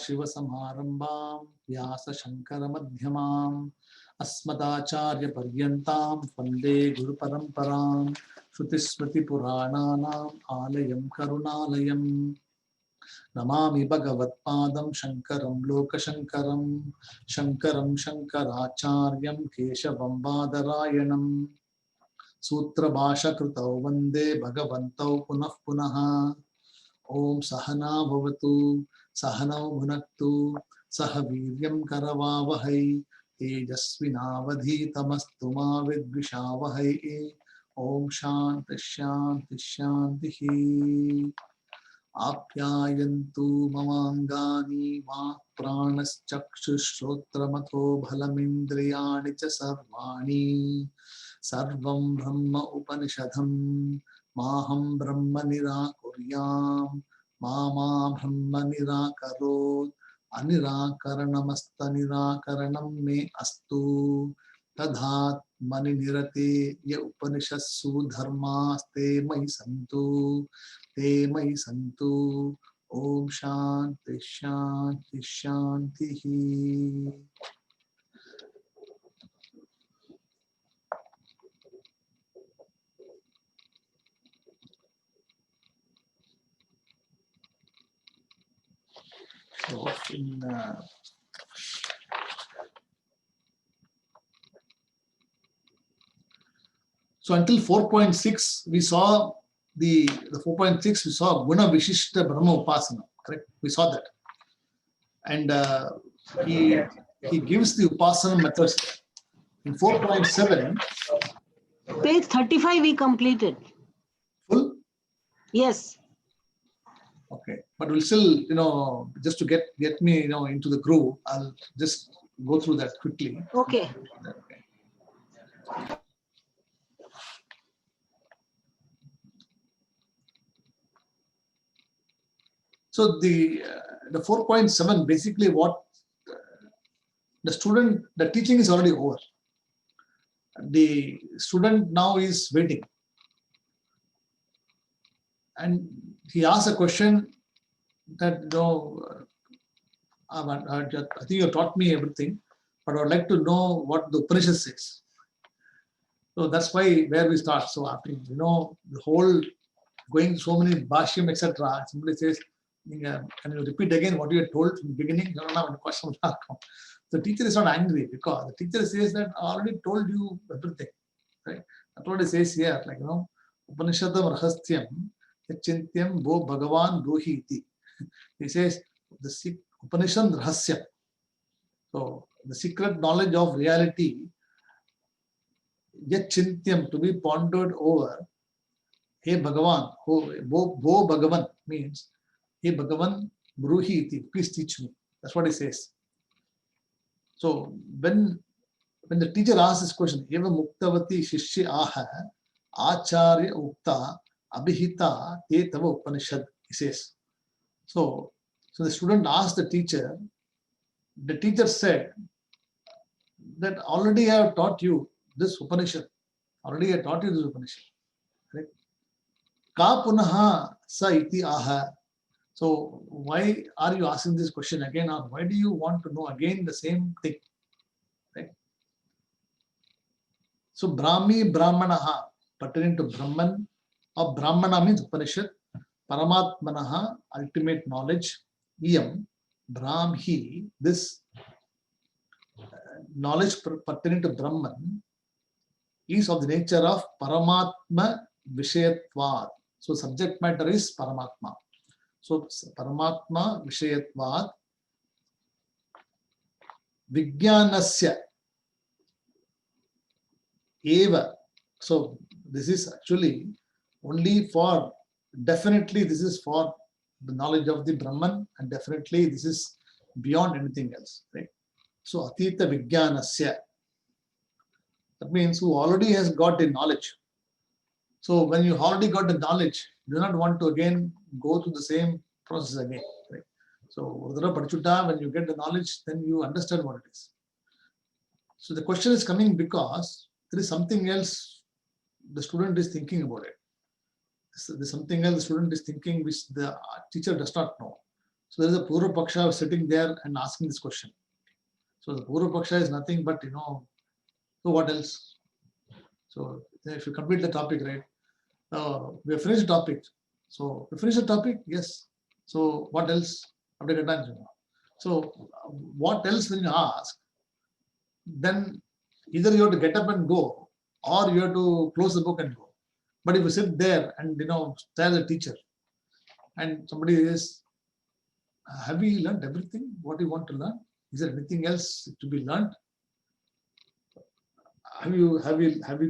शिवसमारम्भां व्यासशङ्करमध्यमाम् अस्मदाचार्यपर्यन्तां वन्दे गुरुपरम्परां श्रुतिस्मृतिपुराणानाम् आलयं करुणालयम् नमामि भगवत्पादं शङ्करं लोकशङ्करं शङ्करं शङ्कराचार्यं केशवं बादरायणम् सूत्रभाष्यकृतौ वन्दे भगवन्तौ पुनः पुनः ओम सहना भवतु सहनौ भुनक्तु सह वीर्यं करवावहै तेजस्विनावधीतमस्तु मा विद्विषावहै ओम शांति शांति शांतिः आप्यायन्तु ममाङ्गानि वाक् प्राणश्चक्षुश्रोत्रमथो बलमिन्द्रियाणि च सर्वाणि सर्वं ब्रह्म उपनिषदं माहं ब्रह्म निराकुर्याम् मा ब्रह्म निराकरोत् अनिराकरणमस्तनिराकरणं मे अस्तु तदात्मनि निरते य उपनिषत्सु धर्मास्ते मयि सन्तु ते मयि सन्तु ओम शांति शांति शांतिः। So until 4.6 we saw the 4.6 we saw Guna Vishishta Brahma Upasana, correct? We saw that, and he gives the Upasana methods there. In 4.7, page 35 we completed. Full? Yes. Okay, but we'll still, just to get me, into the groove, I'll just go through that quickly. Okay. So the 4.7 basically what the teaching is already over. The student now is waiting, and he asks a question that I think you taught me everything, but I would like to know what the Upanishad says. So that's where we start. So after the whole going so many bhashyam etc. Somebody says, can you repeat again what you had told from the beginning? No, the question will not come. The teacher is not angry because the teacher says that I already told you everything, right? That's what it says here, Upanishadam rahastyam chintyam vo bhagavan bruhi iti. He says the Upanishad rahasyam. So the secret knowledge of reality, yet chintyam, to be pondered over. Hey Bhagavan, Bo Bhagavan means, hey Bhagavan, Bruhi iti, please teach me. That's what he says. So when the teacher asks this question, Eva Muktavati Shishya Aha, Acharya Ukta, Abhihita, Te Tava Upanishad, he says. So the student asked the teacher said that already I have taught you this Upanishad. Already I taught you this Upanishad. Right? Ka punaha sa iti aha. So why are you asking this question again, or why do you want to know again the same thing? Right? So Brahmi Brahmanaha, pertaining to Brahman, or Brahmana means Upanishad, Paramatmanaha, ultimate knowledge, Iyam, Brahmi, this knowledge pertaining to Brahman is of the nature of Paramatma Vishayatvad. So subject matter is Paramatma. So Paramatma Vishayatvad Vijnanasya Eva. So this is actually only for, definitely this is for the knowledge of the Brahman, and definitely this is beyond anything else, right? So Atita Vijnanasya. That means who already has got the knowledge. So when you already got the knowledge, you do not want to again go through the same process again, right? So when you get the knowledge, then you understand what it is. So the question is coming because there is something else the student is thinking about it. So there's something else the student is thinking which the teacher does not know. So there is a Purva Paksha sitting there and asking this question. So the Purva Paksha is nothing but, so what else? So if you complete the topic, right? We have finished the topic. So we finished the topic, yes. So what else? So what else when you ask, then either you have to get up and go, or you have to close the book and go. But if you sit there and stare at the teacher, and somebody is, have you learned everything? What do you want to learn? Is there anything else to be learned? Have you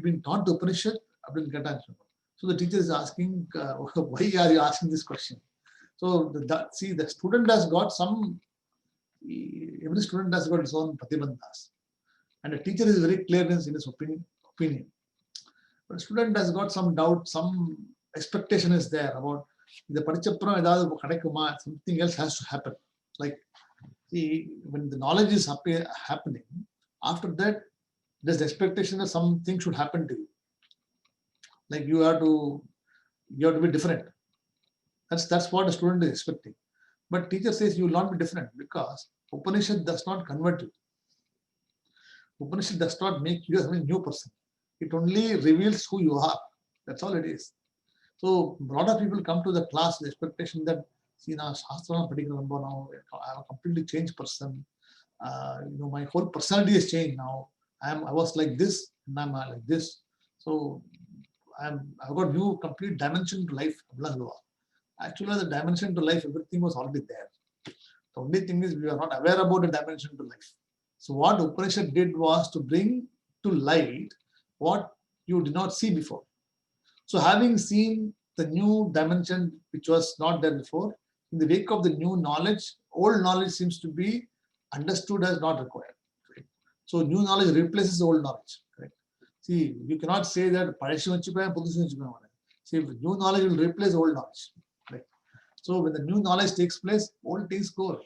been taught the Upanishad? So the teacher is asking, why are you asking this question? So the student has got some. Every student has got his own pratibandhas, and the teacher is very clear in his opinion. But the student has got some doubt, some expectation is there about the padichappuram something else has to happen. Like, see, when the knowledge is happening, after that, there's the expectation that something should happen to you. Like you have to be different. That's what the student is expecting. But teacher says you will not be different because Upanishad does not convert you. Upanishad does not make you a new person. It only reveals who you are. That's all it is. So a lot of people come to the class with the expectation that, see, now Shastra now, I'm a completely changed person. My whole personality has changed now. I was like this, and I'm like this. So I've got new complete dimension to life. Actually, the dimension to life, everything was already there. The only thing is we are not aware about the dimension to life. So what Upanishad did was to bring to light what you did not see before. So having seen the new dimension which was not there before, in the wake of the new knowledge, old knowledge seems to be understood as not required. Right? So new knowledge replaces old knowledge. Right? See, you cannot say that see, new knowledge will replace old knowledge. Right? So when the new knowledge takes place, old things go.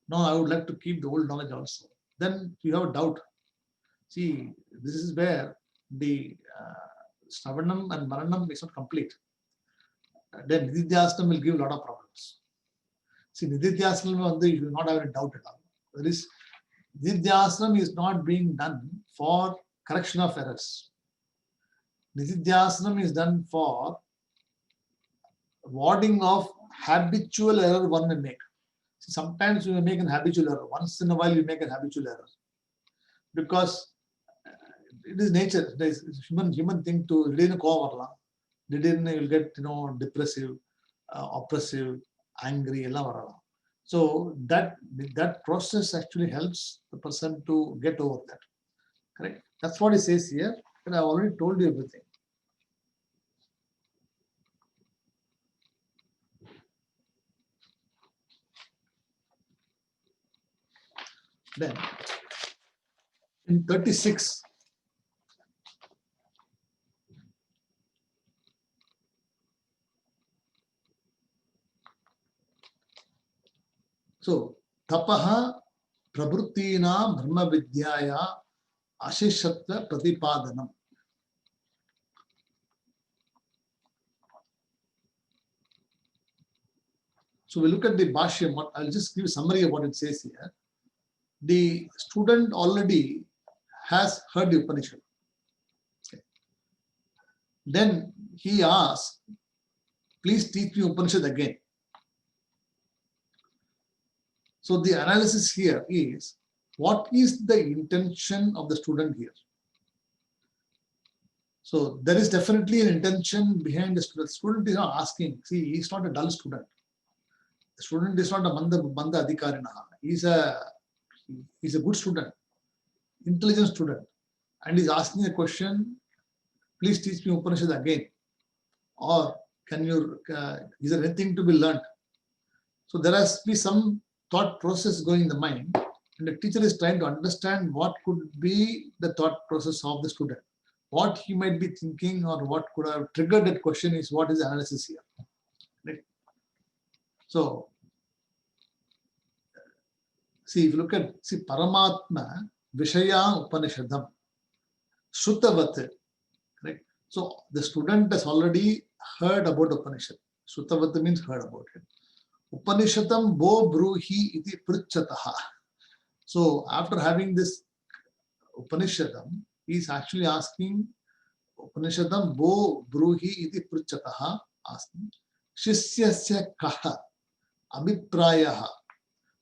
No, I would like to keep the old knowledge also. Then you have a doubt. See, this is where the Shravanam and Maranam is not complete. Then Nididhyasana will give a lot of problems. See, Nididhyasana, you will not have any doubt at all. There is Nididhyasana is not being done for correction of errors. Nididhyasana is done for warding off habitual error one may make. See, sometimes you may make an habitual error. Once in a while, you make an habitual error. Because it is nature. It is human thing to you'll get depressive, oppressive, angry. So that process actually helps the person to get over that. Correct? That's what it says here. And I've already told you everything. Then in 36. So, tapaha prabhrutina brahma vidyaya ashishatra pratipadanam. So we look at the Bhashyam. I'll just give a summary of what it says here. The student already has heard the Upanishad. Okay. Then he asks, please teach me Upanishad again. So the analysis here is, what is the intention of the student here? So there is definitely an intention behind the student. The student is not asking. See, he's not a dull student. The student is not a Manda Adhikarinaha. He's a good student, intelligent student. And he's asking a question, please teach me Upanishad again. Or is there anything to be learned? So there has to be some thought process going in the mind, and the teacher is trying to understand what could be the thought process of the student. What he might be thinking or what could have triggered that question is what is the analysis here. Right? So, see, if you look at, Paramatma Vishaya Upanishadam Shrutavat. Right? So the student has already heard about Upanishad. Shrutavat means heard about it. Upanishadam bo bruhi iti pruchataha. So after having this Upanishadam, he is actually asking Upanishadam bo bruhi iti pruchataha, asking Shishyasya kaha abhiprayaha.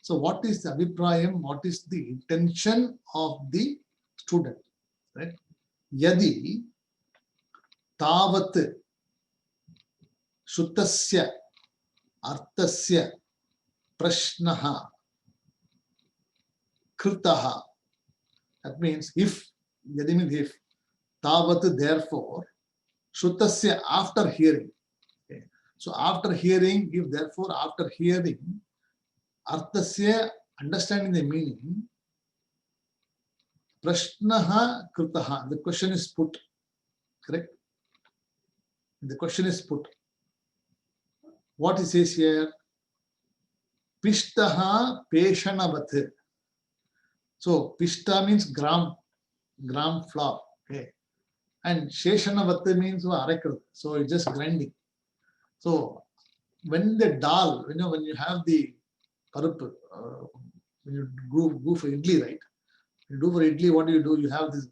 So what is the abhiprayam? What is the intention of the student? Right? Yadi tavat shutasya artasya prashnaha kritaha. That means if, yadi means if, tavat therefore, shutasya after hearing. Okay. So after hearing, if therefore after hearing, artasya understanding the meaning, prashnaha kritaha, the question is put. Correct? The question is put. What it says here? Pishtaha peshanavat. So pishta means gram flour. Okay. And sheshanavat means arakal. So it's just grinding. So when the dal, when you have the parup, when you go for idli, right? You do for idli, what do? You have this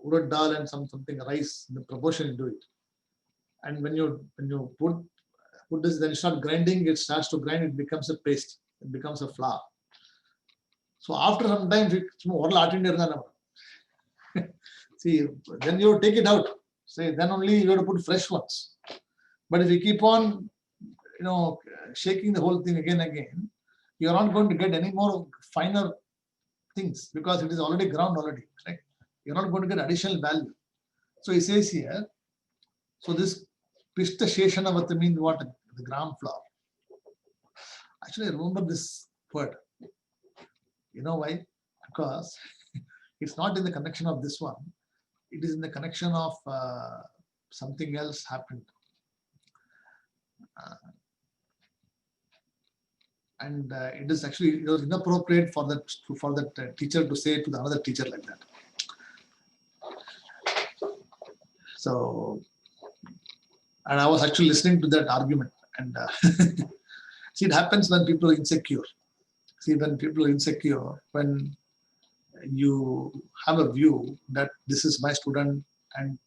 urad dal and something rice, the proportion you do it. And when you put this, then you start grinding, it starts to grind, it becomes a paste, it becomes a flour. So after some time, see, then you take it out. Say, then only you have to put fresh ones. But if you keep on, shaking the whole thing again and again, you are not going to get any more finer things because it is already ground already. Right? You're not going to get additional value. So he says here, so this Pishta Sheshanavata means what? The gram flour. Actually, I remember this word. You know why? Because it's not in the connection of this one. It is in the connection of something else happened. And it is actually, it was inappropriate for that teacher to say to the another teacher like that. So, and I was actually listening to that argument, and see, it happens when people are insecure. See, when people are insecure, when you have a view that this is my student, and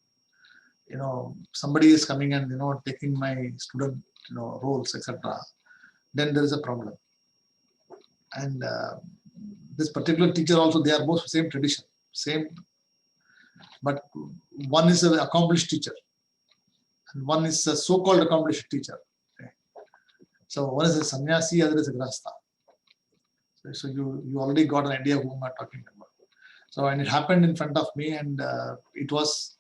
somebody is coming and taking my student roles, etc., then there is a problem. And this particular teacher also, they are both same tradition, same, but one is an accomplished teacher and one is a so-called accomplished teacher. Okay. So one is a sannyasi, other is a grahastha. So you already got an idea whom I'm talking about. So, and it happened in front of me, and it was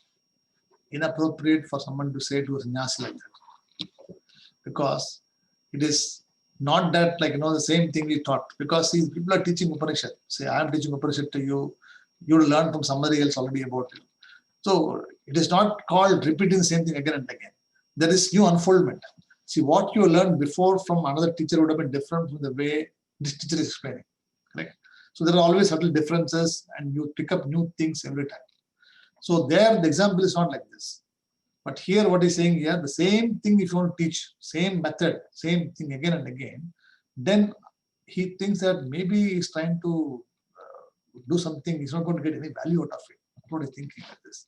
inappropriate for someone to say to a sannyasi like that, because it is not that the same thing we taught, because these people are teaching Upanishad. Say, I am teaching Upanishad to you, you will learn from somebody else already about you. So it is not called repeating the same thing again and again. There is new unfoldment. See, what you learned before from another teacher would have been different from the way this teacher is explaining. Correct? So there are always subtle differences, and you pick up new things every time. So there, the example is not like this. But here, what he's saying here, the same thing, if you want to teach, same method, same thing again and again, then he thinks that maybe he's trying to do something, he's not going to get any value out of it. That's what he's thinking like this.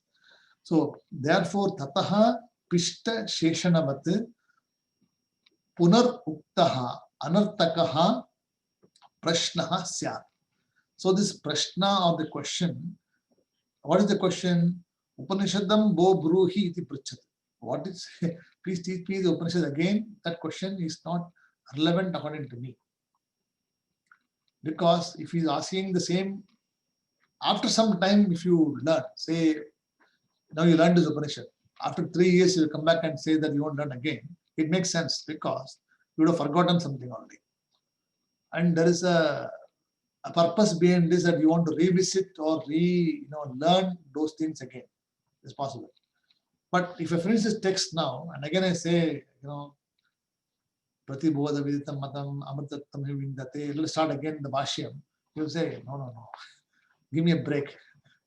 So therefore, tataha pishta sheshanavat punar uktaha anartakaha prashnaha syat. So this prashna, or the question, what is the question? Upanishadam bo bruhi iti pruchati. What is, please teach me the Upanishad again. That question is not relevant according to me. Because if he's asking the same, after some time, if you learn, say, now you learned this Upanishad, after 3 years, you come back and say that you won't learn again, it makes sense because you would have forgotten something already. And there is a purpose behind this, that you want to revisit or learn those things again. It's possible. But if I finish this text now, and again I say, Pratibodha Viditam Matam Amritatam Vindate, let's start again the Bhashyam, you'll say, no, give me a break.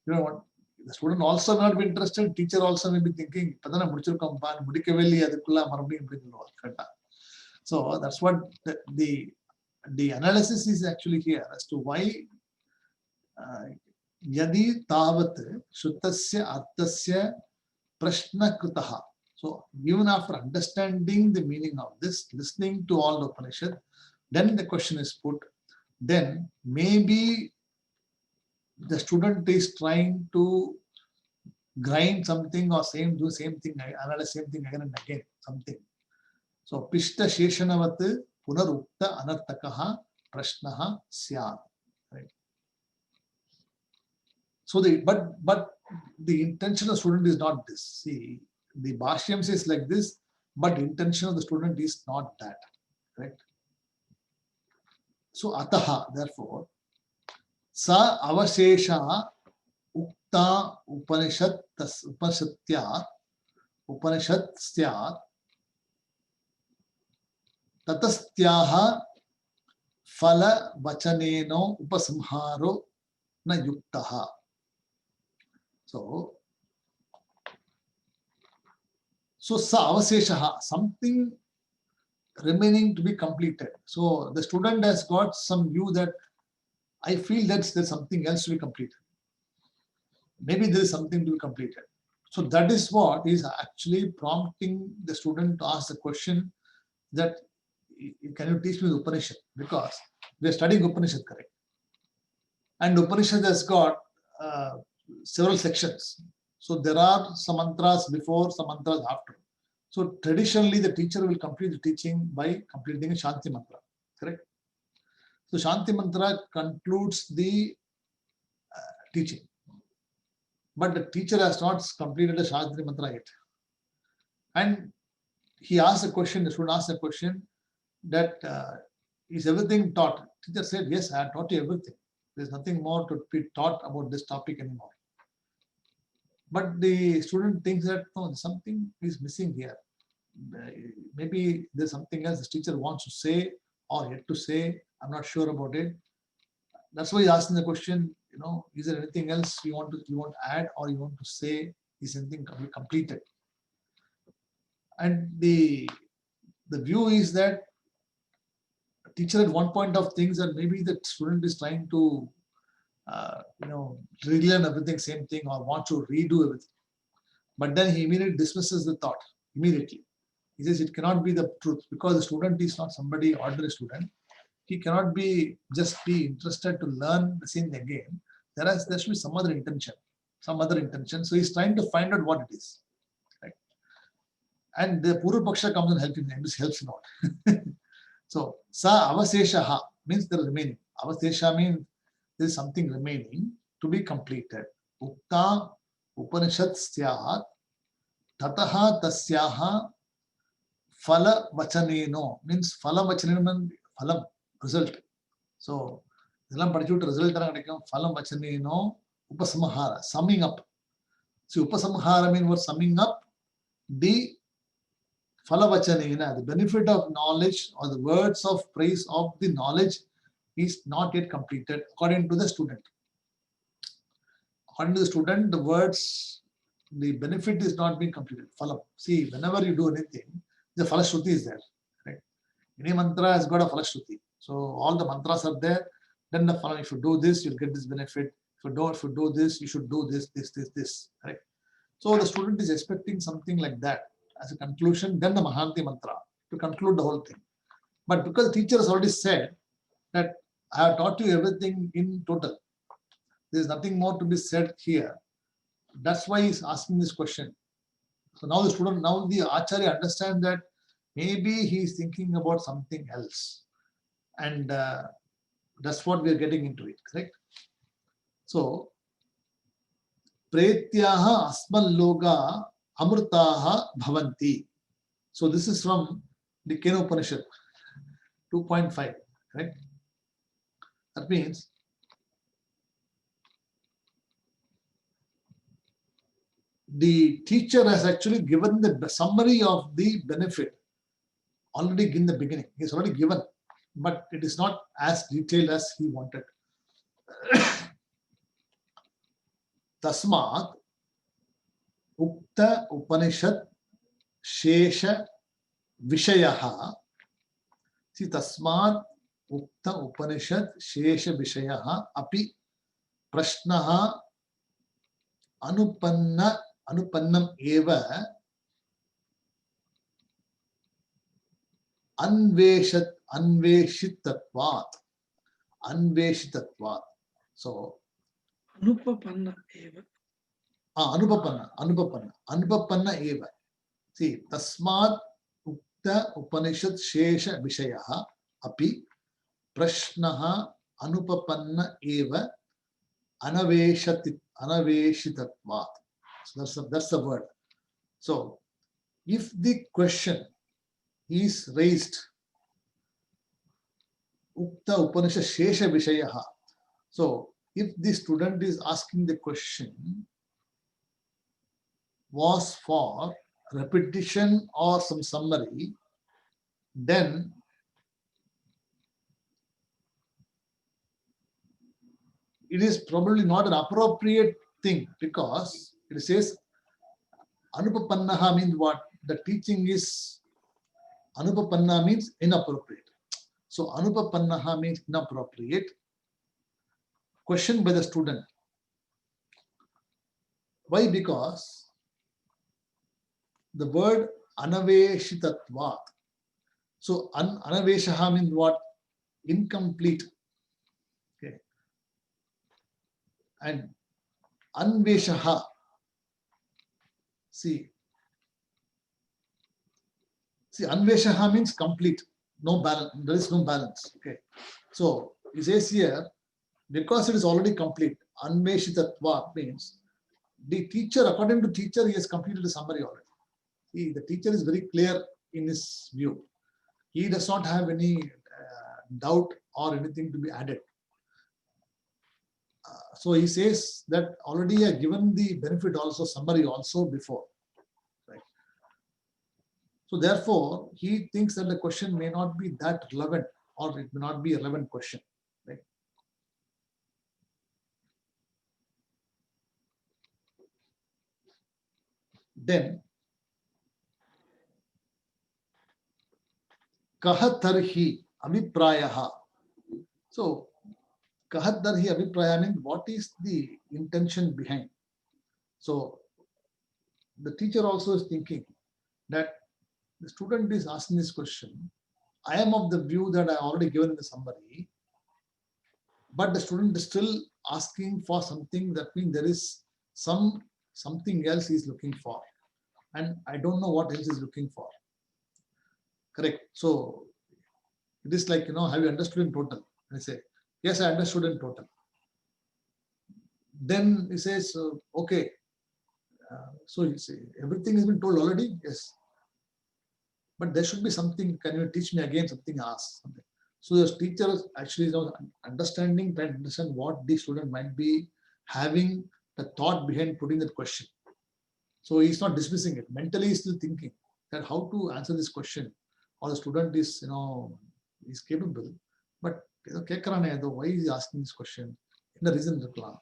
You know what? The student also not be interested, teacher also may be thinking, So that's what the analysis is actually here as to why yadi tavat shrutasya arthasya prashna kritaha. So even after understanding the meaning of this, listening to all the Upanishad, then the question is put, then maybe the student is trying to grind something or do same thing, analyze same thing again and again, something. So pishta sheshanavat punarukta anartakaha prashnaha syat. Right. So but the intention of the student is not this. See, the Bhashyam says like this, but the intention of the student is not that. Right. So ataha, therefore, sa avashesha ukta upanishatyat tatastyaha phala vachaneno upasamharo na yuktaha. So sa avashesha, something remaining to be completed. So the student has got some view that I feel that there's something else to be completed. Maybe there is something to be completed. So that is what is actually prompting the student to ask the question that, can you teach me the Upanishad? Because we are studying Upanishad, correct? And Upanishad has got several sections. So there are some mantras before, some mantras after. So traditionally, the teacher will complete the teaching by completing a Shanti mantra, correct? So Shanti mantra concludes the teaching. But the teacher has not completed the Shanti mantra yet. And he asked a question, the student asked a question that, is everything taught? Teacher said, yes, I have taught you everything. There's nothing more to be taught about this topic anymore. But the student thinks that, no, something is missing here. Maybe there's something else the teacher wants to say or yet to say. I'm not sure about it. That's why he's asking the question, is there anything else you want to add or you want to say? Is anything completed? And the view is that teacher at one point of things that maybe the student is trying to relearn everything, same thing, or want to redo everything. But then he immediately dismisses the thought immediately. He says it cannot be the truth because the student is not somebody ordinary student. He cannot be just be interested to learn the same thing again. There should be some other intention. So he's trying to find out what it is. Right? And the Purva Paksha comes and helps him. This helps him out. So sa avaseshaha means the remaining. Avasesha means there is something remaining to be completed. Ukta Upanishad syat tataha tasyaha phala vachaneno means phala vachaneno means phalam, result. So result phalam vachaneno upasamhara, summing up. So upasamhara means what? Summing up the phala vachanena, the benefit of knowledge or the words of praise of the knowledge is not yet completed according to the student. According to the student, the words, the benefit is not being completed. Phalam. See, whenever you do anything, the phalashruti is there. Right? Any mantra has got a phalashruti. So all the mantras are there. Then the phalam, if you do this, you'll get this benefit. If you do this, you should do this. Right? So the student is expecting something like that as a conclusion. Then the Mahanti mantra to conclude the whole thing. But because the teacher has already said that I have taught you everything in total, there is nothing more to be said here. That's why he's asking this question. So now the Acharya understands that maybe he's thinking about something else. And that's what we're getting into it, correct? So, Pretyaha asmalloga amrutaha bhavanti. So this is from the Kena Upanishad 2.5, right? That means the teacher has actually given the summary of the benefit already in the beginning. He's already given, but it is not as detailed as he wanted. Tasmat Ukta Upanishad Shesha Vishayaha See, tasmat ukta Upanishad shesha vishayaha api prashnaha anupannam eva अन्वेषितत्वात्. So Anupapanna eva. Anupapanna eva. See, tasmat ukta Upanishad shesha vishayaha api prashnaha anupapanna eva anaveshitatvat. So that's the word. So if the question is raised ukta Upanishad shesha vishayaha, so if the student is asking the question was for repetition or some summary, then it is probably not an appropriate thing, because it says anupapannaha means what? The teaching is anupapanna means inappropriate. So anupapannaha means inappropriate. Question by the student. Why? Because the word anaveshitatvat. So anaveshaha means what? Incomplete. Okay. And anveshaha. See, anveshaha means complete. No balance. There is no balance. Okay. So it says here, because it is already complete, anveshitatva means the teacher, according to teacher, he has completed the summary already. See, the teacher is very clear in his view. He does not have any doubt or anything to be added. So he says that already I have given the benefit also, summary also before. Right? So therefore, he thinks that the question may not be that relevant, or it may not be a relevant question. Right? Then, kahatarhi abhiprayaha. So, kahatarhi abhipraya means what is the intention behind? So, the teacher also is thinking that the student is asking this question. I am of the view that I already given the summary, but the student is still asking for something. That means there is something else he is looking for, and I don't know what else he is looking for. Correct. So it is like, have you understood in total? And I say, yes, I understood in total. Then he says, okay. So you say, everything has been told already? Yes. But there should be something. Can you teach me again something? Ask something. So the teacher actually is understanding, trying to understand what the student might be having, the thought behind putting that question. So he's not dismissing it. Mentally, he's still thinking that how to answer this question. Or the student is, is capable, but why is he asking this question? In the reason reply.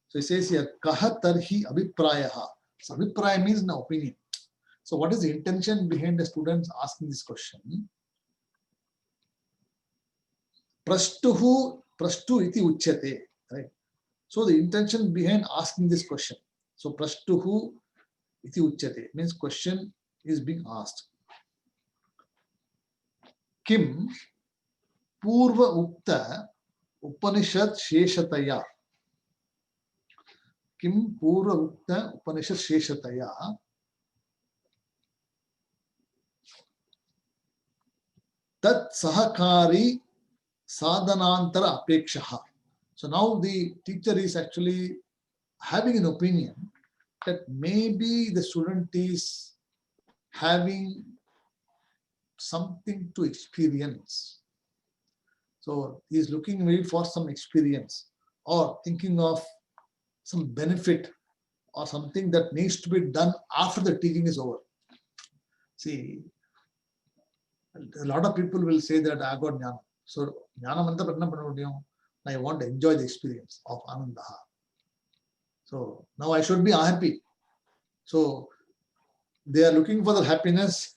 So he says here, kahatarhi abhiprayaha. So abhipraya means an opinion. So what is the intention behind the students asking this question? Prastu iti uchyate. Right? So the intention behind asking this question. So prastuhu iti uchyate means question is being asked. Kim purva ukta Upanishad sheshataya. Kim purva ukta Upanishad sheshataya. Tat sahakari sadhanantara apekshaha. So now the teacher is actually having an opinion that maybe the student is having something to experience. So he is looking maybe for some experience, or thinking of some benefit, or something that needs to be done after the teaching is over. See, a lot of people will say that I got jnana. So jnana, I want to enjoy the experience of anandaha. So now I should be happy. So they are looking for the happiness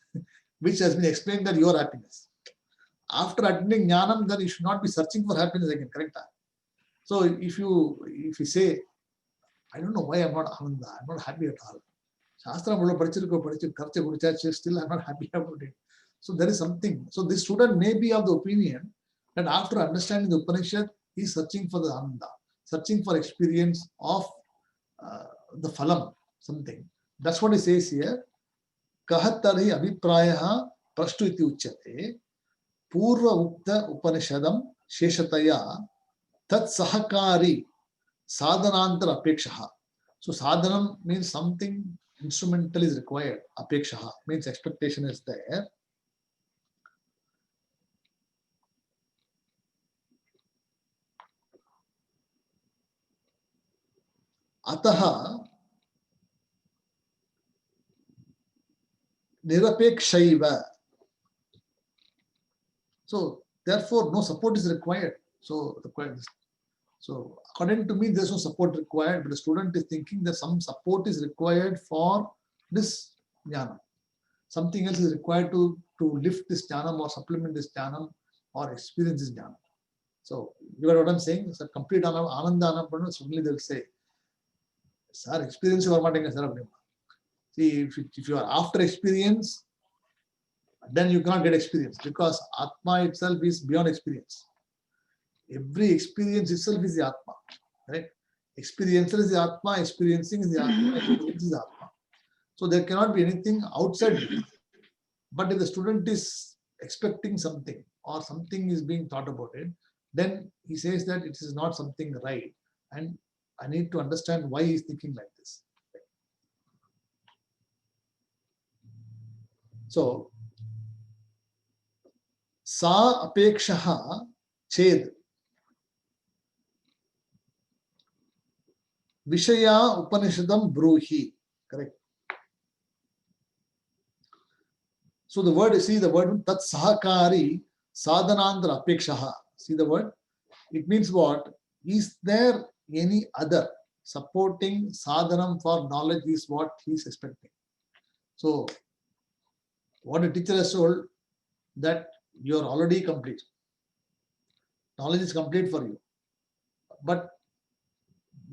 which has been explained that your happiness. After attaining jnanam, then you should not be searching for happiness again, correct? So if you say, I don't know why I'm not Ananda, I'm not happy at all. Shastra still I'm not happy about it. So there is something. So this student may be of the opinion that after understanding the Upanishad, he is searching for the Ananda, searching for experience of the phalam, something. That's what he says here. Kahattarhi abhiprayaha prashtu iti uchyate purva ukta upanishadam sheshataya tat sahakari sadhanantara apekshaha. So sadhanam means something instrumental is required. Apekshaha means expectation is there. Ataha nirapekshaiva. So therefore no support is required. So according to me, there's no support required, but the student is thinking that some support is required for this jnana. Something else is required to lift this jnanam or supplement this jnanam or experience this jnanam. So you know what I'm saying? So complete ananda anapana, suddenly they'll say, sir, experience you are sir. See, if you are after experience, then you cannot get experience because Atma itself is beyond experience. Every experience itself is the Atma, right? Experiencer is the Atma, experiencing is the Atma, experience is the Atma. So there cannot be anything outside it. But if the student is expecting something or something is being thought about it, then he says that it is not something right. And I need to understand why he is thinking like this. So, sa apekshaha ched Vishaya Upanishadam Bruhi. Correct. So the word, see the word Tat Sahakari Sadhanandra Apekshaha. See the word? It means what? Is there any other supporting sadhanam for knowledge is what he is expecting. So what the teacher has told that you are already complete. Knowledge is complete for you. But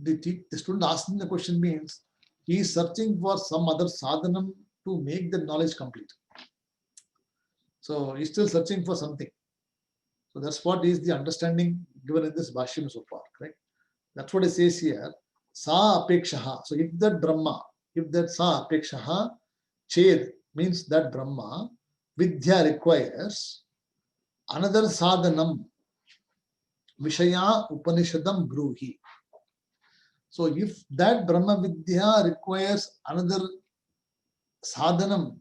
the student asking the question means he is searching for some other sadhanam to make the knowledge complete. So he's still searching for something. So that's what is the understanding given in this Bhashyam so far, correct? That's what it says here. Sa apekshaha. So if that Brahma, if that sa apekshaha, ched means that Brahma, vidya requires another sadhanam, Vishaya Upanishadam Bruhi. So if that Brahma Vidya requires another sadhanam,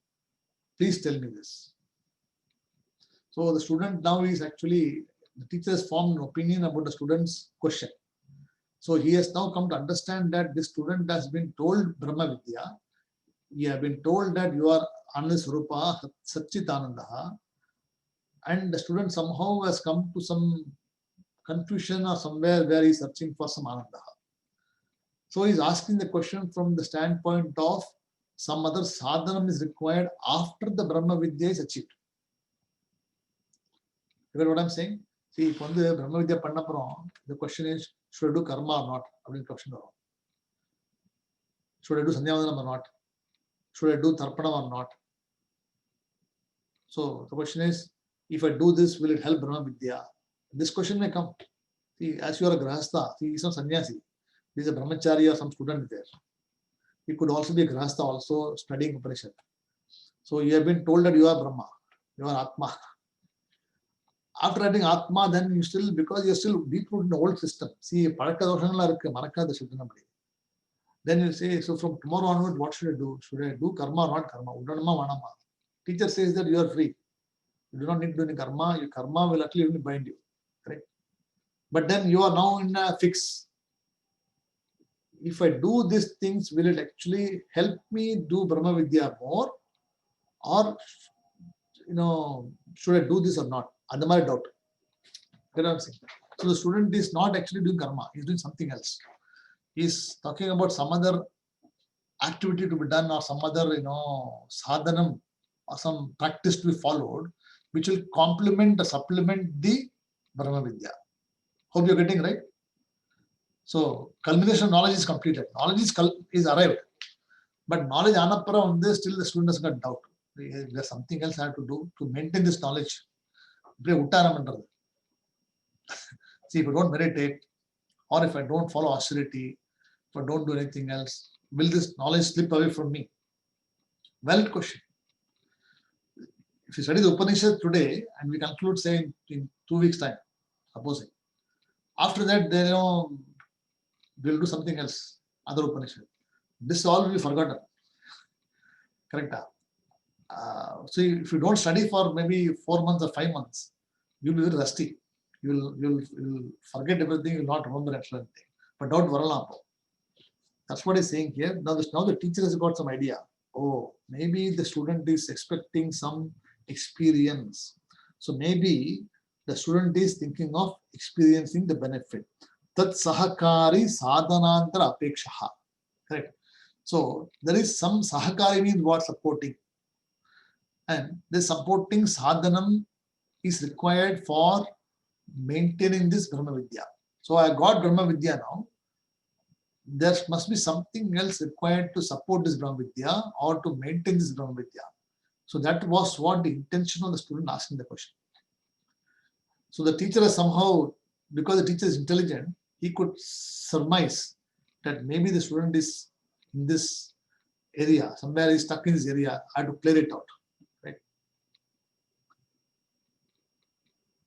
please tell me this. So the student now is actually, the teacher has formed an opinion about the student's question. So he has now come to understand that this student has been told Brahma Vidya. He has been told that you are Anandaswarupa Satchitananda. And the student somehow has come to some confusion or somewhere where he is searching for some Ananda. So he is asking the question from the standpoint of some other sadhanam is required after the Brahma Vidya is achieved. You get what I'm saying? See, if on the Brahma Vidya Pannapuram, the question is, should I do karma or not? Should I do Sandhyavandanam or not? Should I do Tarpanam or not? So the question is, if I do this, will it help Brahma Vidya? This question may come. See, as you are a Grahastha, see, he is not sannyasi. He is a brahmachari or some student there. He could also be a Grahastha, also studying Upanishad. So you have been told that you are Brahma, you are Atma. After writing Atma, then you still, because you are still deep rooted in the old system. See, then you say, so from tomorrow onward, what should I do? Should I do karma or not karma? Teacher says that you are free. You do not need to do any karma. Your karma will actually only bind you. Correct? But then you are now in a fix. If I do these things, will it actually help me do Brahma Vidya more? Or, should I do this or not? That's my doubt. You know what I'm saying? So the student is not actually doing karma. He's doing something else. He's talking about some other activity to be done or some other, sadhanam or some practice to be followed, which will complement or supplement the Brahma Vidya. Hope you're getting right. So culmination of knowledge is completed. Knowledge is arrived. But knowledge anapara on this, still the student has got doubt. There's something else I have to do to maintain this knowledge. See, if I don't meditate, or if I don't follow austerity, if I don't do anything else, will this knowledge slip away from me? Valid question. If you study the Upanishad today and we conclude, say, in 2 weeks' time, supposing, after that, then we'll do something else, other Upanishad. This all will be forgotten. Correct? So if you don't study for maybe 4 months or 5 months, you'll be very rusty. You'll forget everything, you'll not remember anything. But don't worry. That's what he's saying here. Now the teacher has got some idea. Oh, maybe the student is expecting some experience. So maybe the student is thinking of experiencing the benefit. Tat sahakari sadhanantara apekshaha. Correct. So there is some sahakari means what? Supporting. And the supporting sadhanam is required for maintaining this Brahma Vidya. So I got Brahma Vidya now. There must be something else required to support this Brahma Vidya or to maintain this Brahma Vidya. So that was what the intention of the student asking the question. So the teacher has somehow, because the teacher is intelligent, he could surmise that maybe the student is in this area, somewhere is stuck in this area, I have to clear it out. Right?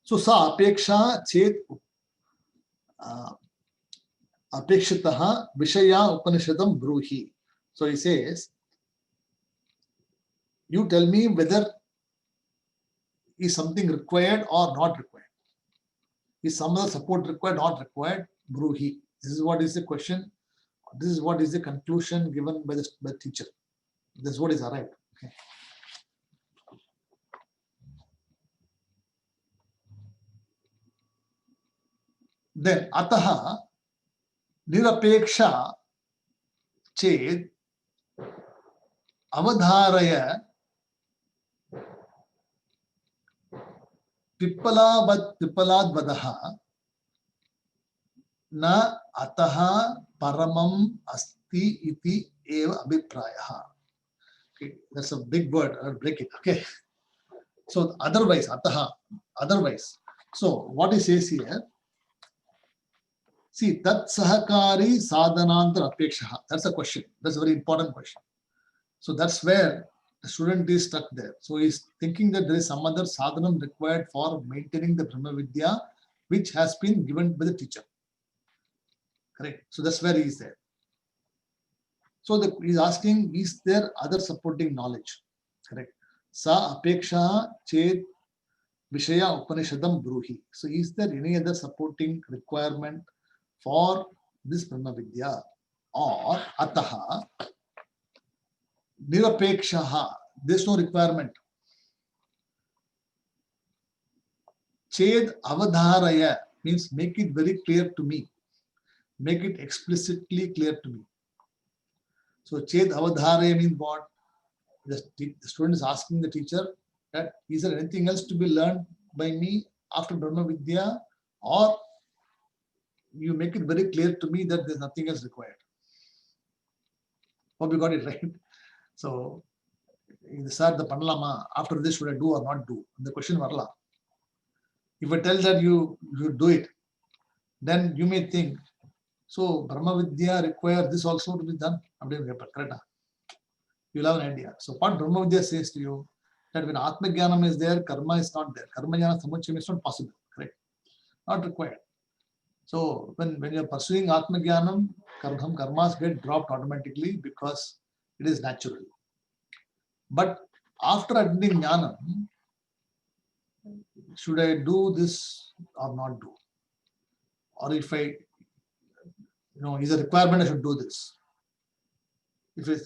So sa apeksha chet apekshitaha vishaya upanishadam bruhi. So he says, you tell me whether is something required or not required. Is some other support required, not required? Bruhi. This is what is the question. This is what is the conclusion given by the teacher. This is what is arrived. Okay. Then ataha nirapeksha ched avadharaya pipalad vadaha na ataha paramam asti iti eva abhiprayaha. Okay, that's a big word. I'll break it. Okay. So otherwise, ataha, otherwise. So what he says here, see, tat sahakari sadhanantara apekshaha. That's a question. That's a very important question. So that's where the student is stuck there. So he's thinking that there is some other sadhanam required for maintaining the Brahma Vidya, which has been given by the teacher. Correct. So that's where he is there. So he's asking, is there other supporting knowledge? Correct. Sa apeksha chet vishaya upanishadam bruhi. So is there any other supporting requirement for this Brahma Vidya? Or ataha nirapekshaha. There's no requirement. Ched avadharaya means make it very clear to me. Make it explicitly clear to me. So ched avadharaya means what? The student is asking the teacher that is there anything else to be learned by me after Brahma Vidya, or you make it very clear to me that there's nothing else required. Hope you got it right. So, sir, the Panlama, after this, should I do or not do? The question varla. If I tell that you do it, then you may think, so Brahma Vidya requires this also to be done. You'll have an idea. So what Brahma Vidya says to you, that when Atma Jnanam is there, Karma is not there. Karma Jnana Samuchayam is not possible. Correct? Not required. So when you're pursuing Atma Jnanam, karmas get dropped automatically because it is natural. But after attaining Jnanam, should I do this or not do? Or if I, is a requirement I should do this.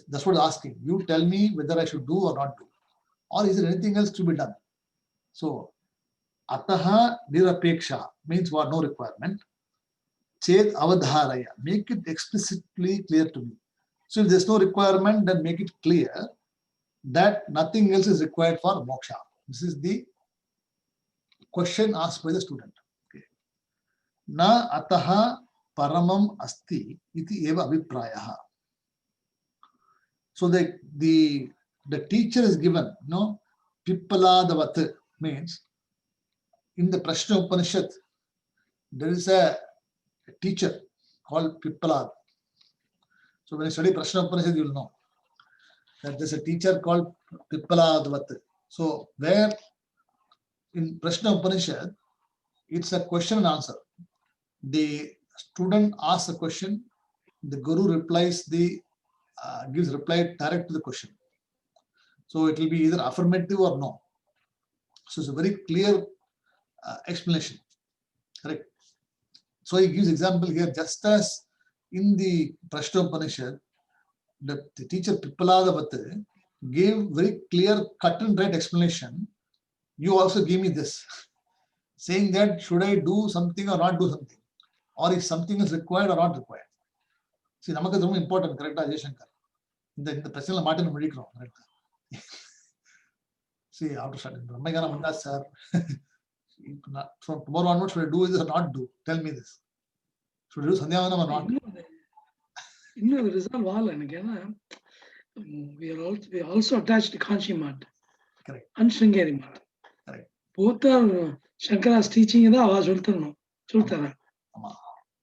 That's what I'm asking. You tell me whether I should do or not do. Or is there anything else to be done? So, ataha nirapeksha means what? No requirement. Ched avadharaya. Make it explicitly clear to me. So if there's no requirement, then make it clear that nothing else is required for moksha. This is the question asked by the student. Okay. Na ataha paramam asti iti eva aviprayaha. So the teacher is given, Pippaladavat means in the Prashna Upanishad, there is a teacher called Pippalad. So when you study Prashna Upanishad, you will know that there's a teacher called Pippaladavat. So where in Prashna Upanishad, it's a question and answer. The student asks a question, the guru replies gives reply direct to the question. So it will be either affirmative or no. So it's a very clear explanation. Correct. So he gives example here, just as in the Prashna Upanishad, the teacher Pippaladavat gave very clear cut and right explanation. You also give me this, saying that should I do something or not do something, or if something is required or not required. See, namakku is very important, correct, Ajay Shankar? In the personal Martin Medicro, correct? See, after starting, Brahmagana sir, from tomorrow onwards, should I do this or not do? Tell me this. Should I do Sandhyavanam or not? இன்னும் resolve ஆகல எனக்கு. ஏன்னா we are also attached to Kanchi Math and Sringeri Math. Both are Shankara's teaching தான் அவ சொல்லித்தரா.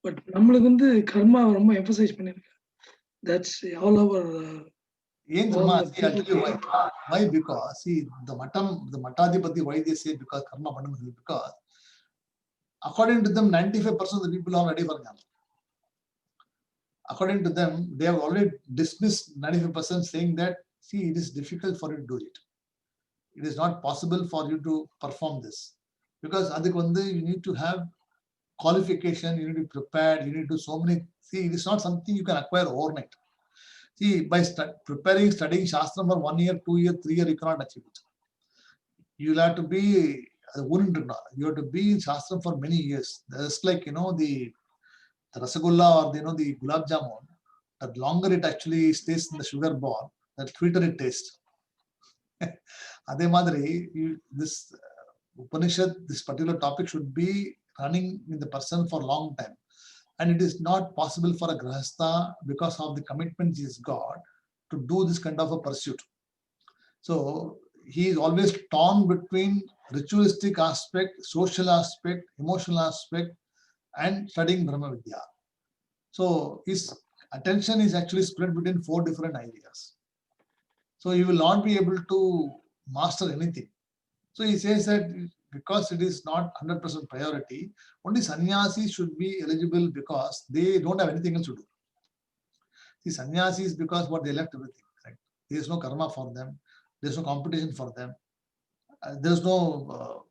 But நம்மளுக்கு வந்து கர்மா ரொம்ப emphasise பண்ணிருக்கு. That's all our I'll tell you why. Why? Because see, the Matadipati, why they say because karma is because according to them 95% of the people are ready for Jnana. According to them, they have already dismissed 95%, saying that see, it is difficult for you to do it. It is not possible for you to perform this because you need to have qualification, you need to be prepared, you need to do so many. See, it is not something you can acquire overnight. See, by studying Shastram for 1 year, 2 years, 3 years, you cannot achieve it. You will have to be you have to be in Shastram for many years. Just like the Rasagulla or the Gulab Jamun, the longer it actually stays in the sugar ball, the sweeter it tastes. Adhe madri, this Upanishad, this particular topic should be running in the person for a long time. And it is not possible for a Grahastha, because of the commitment he has got, to do this kind of a pursuit. So he is always torn between ritualistic aspect, social aspect, emotional aspect, and studying Brahma Vidya. So his attention is actually spread between 4 different ideas. So he will not be able to master anything. So he says that because it is not 100% priority, only sannyasis should be eligible because they don't have anything else to do. See, sannyasis, because what they left everything. Right? There is no karma for them. There is no competition for them. There is no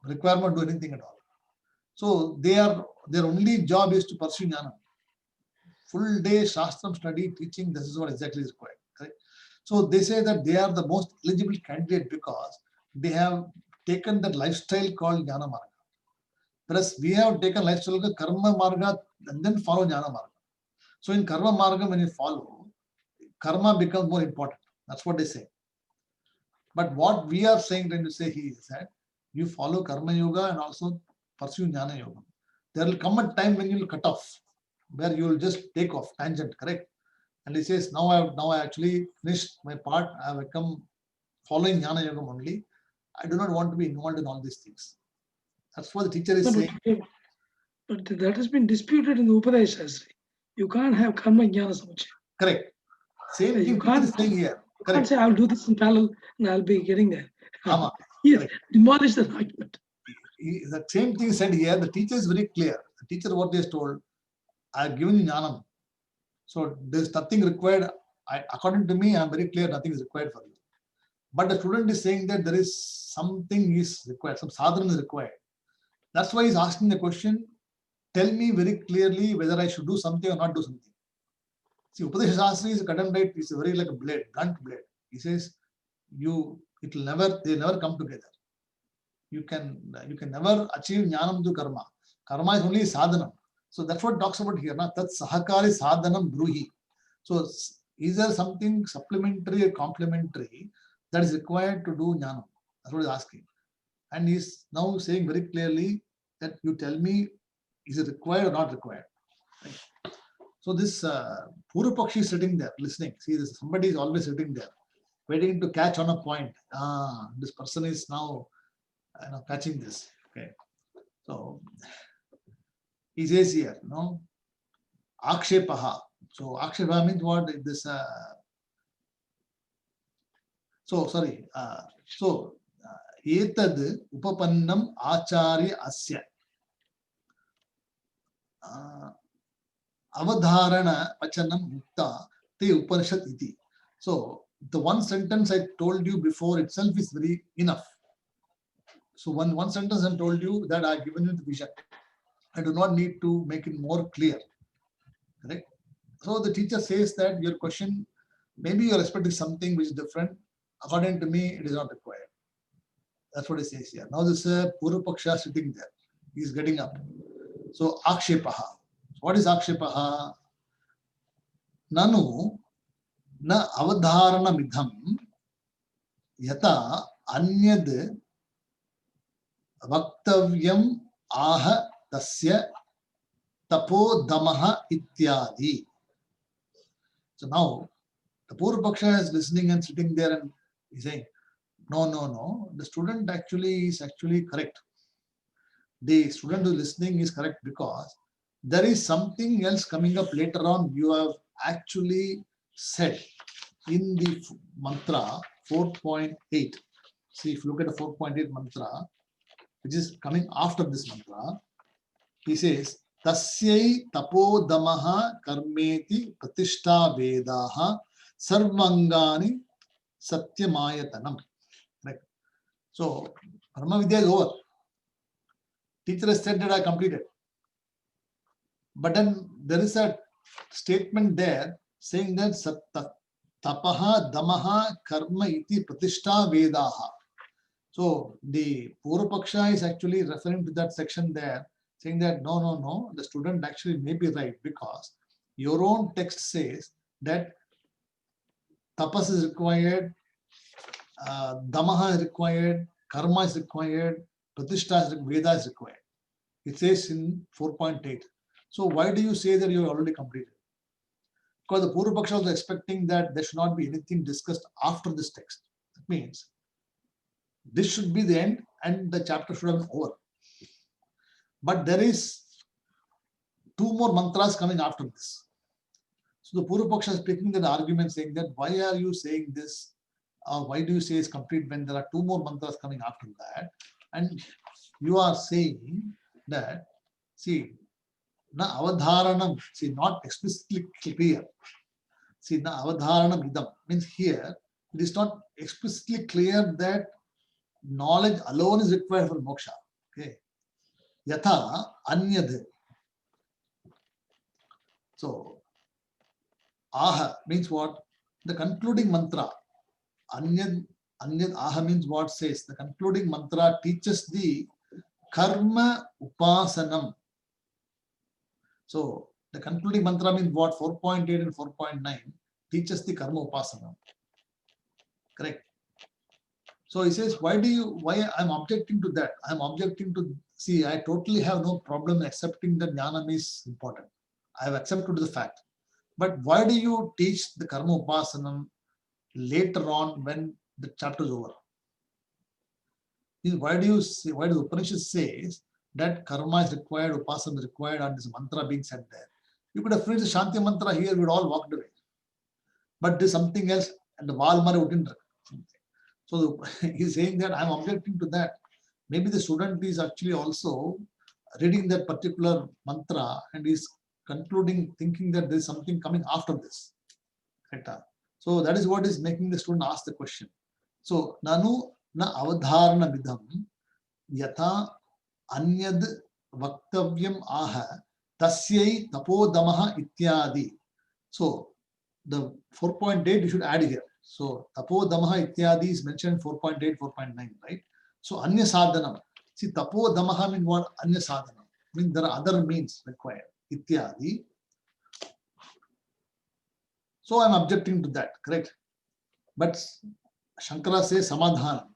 requirement to do anything at all. So their only job is to pursue jnana. Full day Shastram study, teaching, this is what exactly is required. Right? So they say that they are the most eligible candidate because they have taken that lifestyle called Jnana Marga. Whereas we have taken lifestyle called Karma Marga and then follow Jnana Marga. So in Karma Marga, when you follow, karma becomes more important. That's what they say. But what we are saying when you say he is that you follow Karma Yoga and also pursue Jnana Yoga. There will come a time when you will cut off, where you will just take off, tangent, correct? And he says, now I actually finished my part, I have become following Jnana Yoga only. I do not want to be involved in all these things. That's what the teacher is saying. But that has been disputed in the Upadaya Shastri. You can't have karma jnana samuchaya. Correct. Same thing is saying here. You can't say I'll do this in parallel and I'll be getting there. Yes, demolish the argument. The same thing is said here. The teacher is very clear. The teacher, what he has told, I have given you jnanam. So there's nothing required. According to me, I am very clear, nothing is required for you. But the student is saying that there is something is required, some sadhana is required. That's why he's asking the question, tell me very clearly whether I should do something or not do something. See, Upadesha Shastri is a cut and right, it's very like a blade, blunt blade. He says, they'll never come together. You can never achieve jnanam to karma. Karma is only sadhana. So that's what it talks about here. Tat sahakari sadhanam bruhi. So is there something supplementary or complementary that is required to do jnanam? That's what he's asking. and he's now saying very clearly that you tell me, is it required or not required? Right? So this Purupakshi is sitting there listening. See, somebody is always sitting there, waiting to catch on a point. This person is now catching this. Okay. So he says here, no, akshepaha. So akshepaha means what? This. Etad upapannam acharya asya avadharana vachanam mukta te upanishad iti. So the one sentence I told you before itself is very enough. So one sentence I told you that I have given you the vision. I do not need to make it more clear. Correct? So the teacher says that your question, maybe you are expecting something which is different. According to me, it is not required. That's what he says here. Now this Purupaksha sitting there. He is getting up. So akshepaha. What is akshepaha? Nanu na avadharana midham yata anyad vaktavyam aha tasya tapodamaha ityadi. So now the Purupaksha is listening and sitting there and he's saying, no. The student is actually correct. The student who is listening is correct because there is something else coming up later on. You have actually said in the mantra 4.8. See, if you look at the 4.8 mantra, which is coming after this mantra, he says, Tasyai tapodamaha karmeti pratishta vedaha sarvangani satyamayatanam. Right. So, Brahma Vidya is over. Teacher has said that I completed. But then there is a statement there saying that tapaha damaha karma iti pratishta vedaha. So the Purupaksha is actually referring to that section there, saying that no, the student actually may be right because your own text says that tapas is required, damaha is required, karma is required, pratishta is required, Veda is required. It says in 4.8. So why do you say that you already completed? Because the Purupaksha was expecting that there should not be anything discussed after this text. That means this should be the end and the chapter should have been over. But there is 2 more mantras coming after this. So the Purupaksha is picking that argument saying that why are you saying this? Why do you say it's complete when there are 2 more mantras coming after that? And you are saying that, see, na avadharanam, see, not explicitly clear. See, na avadharanam idam means here it is not explicitly clear that knowledge alone is required for moksha. Okay. Yatha anyad. So, aha means what? The concluding mantra. Anyad aha means what says? The concluding mantra teaches the karma upasanam. So, the concluding mantra means what? 4.8 and 4.9 teaches the karma upasanam. Correct. So he says, why I'm objecting to that? I'm objecting to, see, I totally have no problem accepting that jnanam is important. I have accepted the fact. But why do you teach the karma upasanam later on when the chapter is over? Why do the Upanishad says that karma is required, upasana is required, and this mantra being said there? You could have finished the Shanti mantra here, we'd all walked away. But there's something else, and the Valmara wouldn't. So he's saying that I'm objecting to that. Maybe the student is actually also reading that particular mantra and is concluding, thinking that there's something coming after this. So that is what is making the student ask the question. So nanu na avadharana vidham yatha anyad vaktavyam aha tasyai tapodamaha ityadi. So the 4.8 you should add here. So tapodamaha ityadi is mentioned 4.8, 4.9, right? So anya sadhanam. See, tapodamaha means what? Anya sadhanam. Means there are other means required. Ityadi. So I'm objecting to that, correct? But Shankara says samadhanam.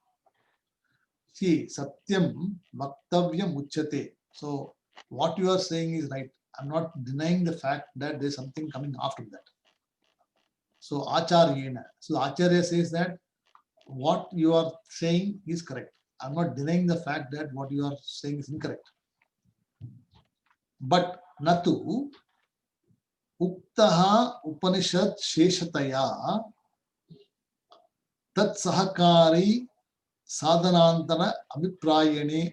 See, Satyam Vaktavyam Uchyate. So, what you are saying is right. I'm not denying the fact that there's something coming after that. So, Acharyena. So, the Acharya says that what you are saying is correct. I'm not denying the fact that what you are saying is incorrect. But Natu Uktaha Upanishad Sheshataya Tat Sahakari Sadhanantana Abhiprayane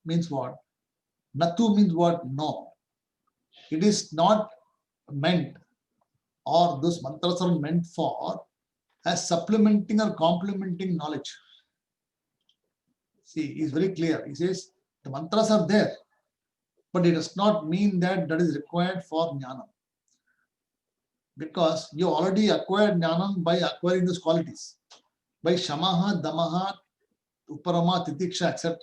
means what? Natu means what? No. It is not meant, or those mantras are meant for as supplementing or complementing knowledge. See, he is very clear. He says the mantras are there, but it does not mean that that is required for jnanam. Because you already acquired jnanam by acquiring those qualities. By shamaha, damaha, uparama, titiksha, etc.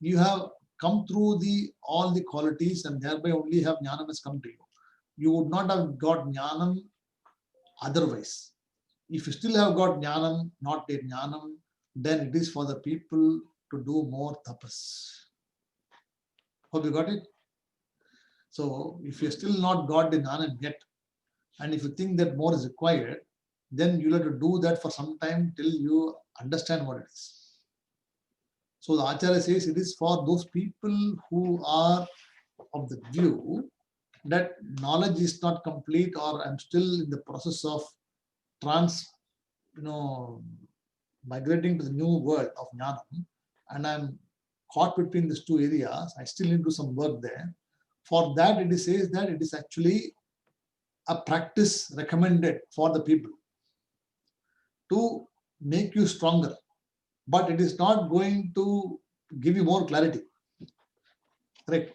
You have come through all the qualities and thereby only have jnanam has come to you. You would not have got jnanam otherwise. If you still have got jnanam, not a jnanam, then it is for the people to do more tapas. Hope you got it? So, if you still not got the jnanam yet, and if you think that more is required, then you'll have to do that for some time till you understand what it is. So, the Acharya says it is for those people who are of the view that knowledge is not complete, or I'm still in the process of migrating to the new world of jnanam, and I'm caught between these two areas. I still need to do some work there. For that, it says that it is actually a practice recommended for the people to make you stronger, but it is not going to give you more clarity. Correct?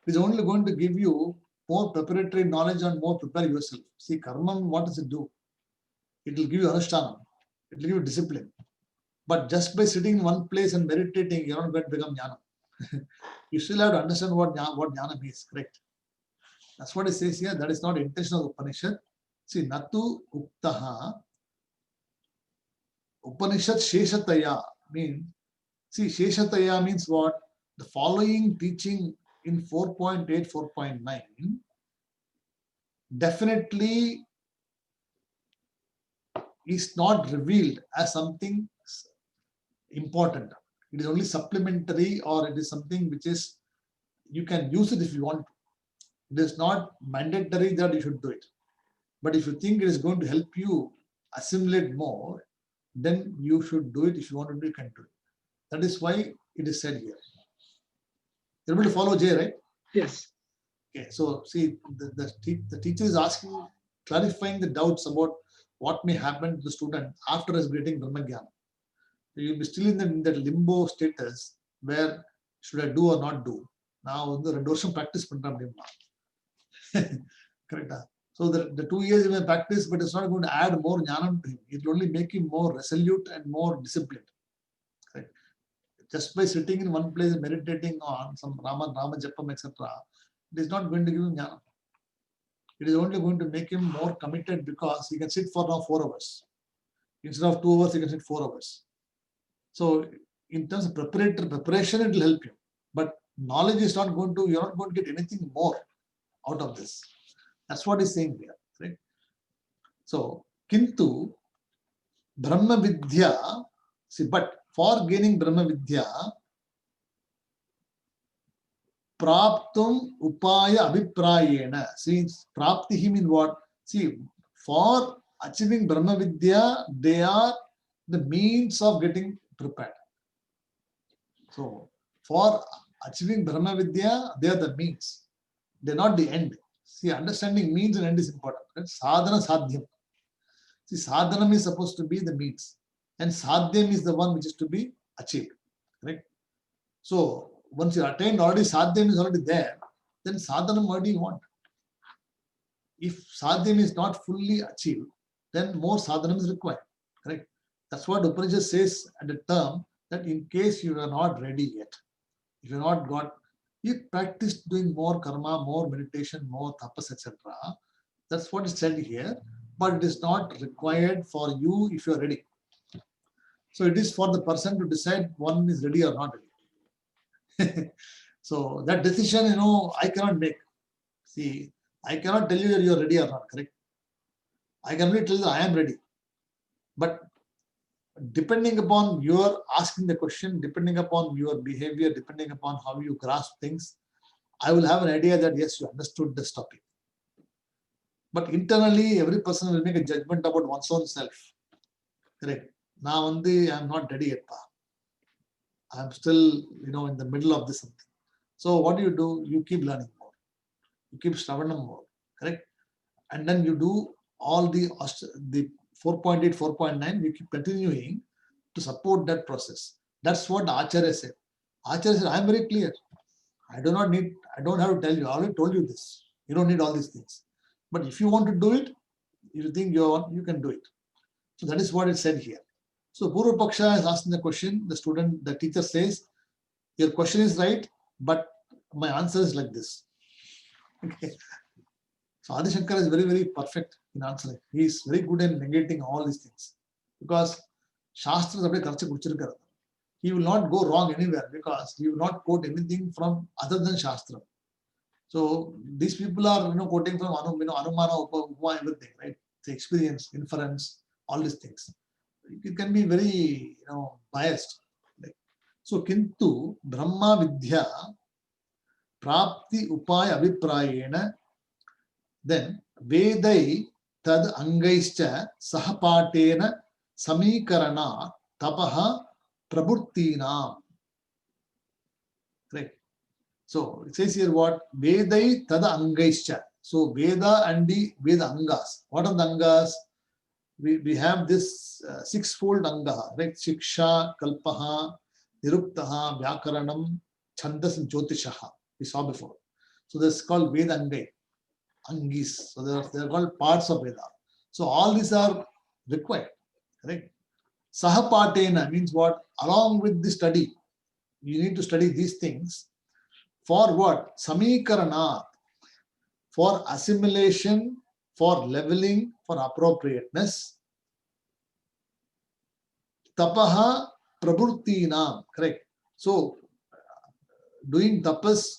It is only going to give you more preparatory knowledge and more prepare yourself. See, karma, what does it do? It will give you anushthanam. It will give you discipline. But just by sitting in one place and meditating, you're not going to become jnana. You still have to understand what jnana means, correct? That's what it says here. That is not intention of the Upanishad. See, Natu Uktaha Upanishad Sheshataya means, see, Sheshataya means what? The following teaching in 4.8, 4.9 definitely is not revealed as something important. It is only supplementary, or it is something which is, you can use it if you want to. It is not mandatory that you should do it. But if you think it is going to help you assimilate more, then you should do it. If you want to do it, you can do it. That is why it is said here. You're able to follow Jay, right? Yes. Okay, so see, the teacher is asking, clarifying the doubts about what may happen to the student after his getting Brahmagyan. You'll be still in that limbo status where should I do or not do. Now, the 2 வருஷம் practice பண்றான். Correct. So the 2 years you may practice, but it's not going to add more jnanam to him. It will only make him more resolute and more disciplined. Correct. Just by sitting in one place and meditating on some Rama Japam, etc., it is not going to give him jnanam. It is only going to make him more committed, because he can sit for now 4 hours. Instead of 2 hours, he can sit 4 hours. So in terms of preparation, it will help you. But knowledge is not going to, you're not going to get anything more out of this. That's what he's saying here. Right? So, Kintu Brahma Vidya, see, but for gaining Brahma Vidya, Praptum Upaya Abhiprayena. See, Praptihi means what? See, for achieving Brahma Vidya, they are the means of getting prepared. So, for achieving Brahma Vidya, they are the means. They're not the end. See, understanding means and end is important. Right? Sadhana Sadhyam. See, sadhanam is supposed to be the means, and sadhyam is the one which is to be achieved. Right? So, once you attained already, sadhyam is already there, then sadhanam, what do you want? If sadhyam is not fully achieved, then more sadhanam is required. Correct? That's what Upanishad says at the term, that in case you are not ready yet, if you are not got, you practice doing more karma, more meditation, more tapas, etc. That's what is said here, but it is not required for you if you are ready. So it is for the person to decide one is ready or not ready. So that decision, I cannot make. See, I cannot tell you that you are ready or not, correct? I can only tell you I am ready. But depending upon your asking the question, depending upon your behavior, depending upon how you grasp things, I will have an idea that yes, you understood this topic. But internally, every person will make a judgment about one's own self. Correct. Now, I'm not ready yet. I'm still, in the middle of this something. So what do? You keep learning more. You keep studying more. Correct. And then you do all the 4.8, 4.9. You keep continuing to support that process. That's what Acharya said. Acharya said, I'm very clear. I don't have to tell you. I already told you this. You don't need all these things. But if you want to do it, you think you can do it. So that is what it said here. So Purva Paksha is asking the question. The teacher says, your question is right, but my answer is like this. Okay. So Adi Shankara is very, very perfect in answering. He is very good in negating all these things because Shastra is. He will not go wrong anywhere because he will not quote anything from other than Shastra. So these people are quoting from Anumana, Upama, everything, right? The experience, inference, all these things. It can be very biased. Right? So Kintu Brahma Vidya Prapti Upaya Aviprayena, then Vedai Tad Angaischa Sahapatena Samikarana Tapaha Prabhuttinam. Right. So it says here what? Vedai Tada Angaischa. So Veda and the Veda Angas. What are the Angas? We have this sixfold Anga, right? Shiksha, Kalpaha, Niruktaha, Vyakaranam, Chandas, and Jyotishaha. We saw before. So this is called Veda Angai. Angis. So they are called parts of Veda. So all these are required. Correct? Sahapatena means what? Along with the study, you need to study these things. For what? Samikarana. For assimilation, for leveling, for appropriateness. Tapaha prabhurtinam. Correct. So doing tapas,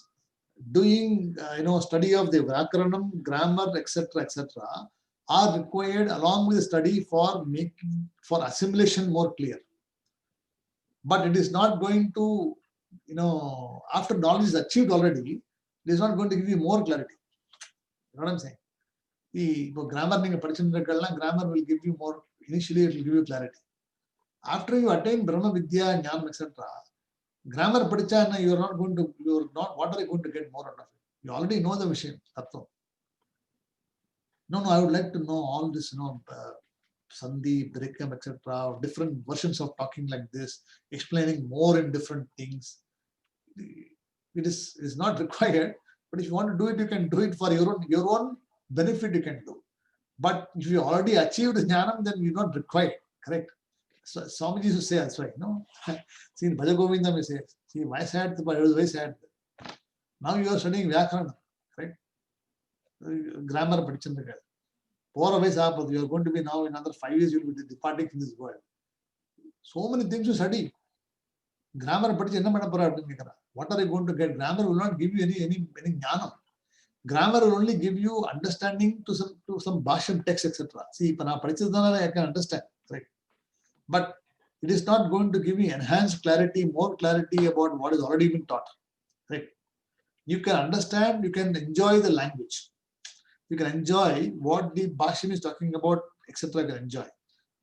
doing study of the Vyakaranam, grammar, etc., are required along with the study for assimilation more clear. But it is not going to, after knowledge is achieved already, it is not going to give you more clarity. You know what I'm saying? The grammar grammar will give you more, initially it will give you clarity. After you attain Brahma Vidya, Jnanam, etc., grammar padichana, what are you going to get more out of it? You already know the Vishayam, Tattva. No, I would like to know all this, Sandhi, Brikam, etc., different versions of talking like this, explaining more in different things. It is not required, but if you want to do it, you can do it for your own benefit, you can do. But if you already achieved Jnanam, then you're not required, correct? So Swamiji used to say that's right, no? See, in Bhaja Govindam, he says, see, why sad? But it was very sad. Now you are studying Vyakaranam, right? Grammar, Padichandaka. 4 years after, you are going to be now in another 5 years, you will be departing from this world. So many things to study. Grammar, what are you going to get? Grammar will not give you any jnanam. Grammar will only give you understanding to some Bhashyam text, etc. See, I can understand, right? But it is not going to give you enhanced clarity, more clarity about what has already been taught, right? You can understand, you can enjoy the language. You can enjoy what the Bhashyam is talking about, etc. You can enjoy.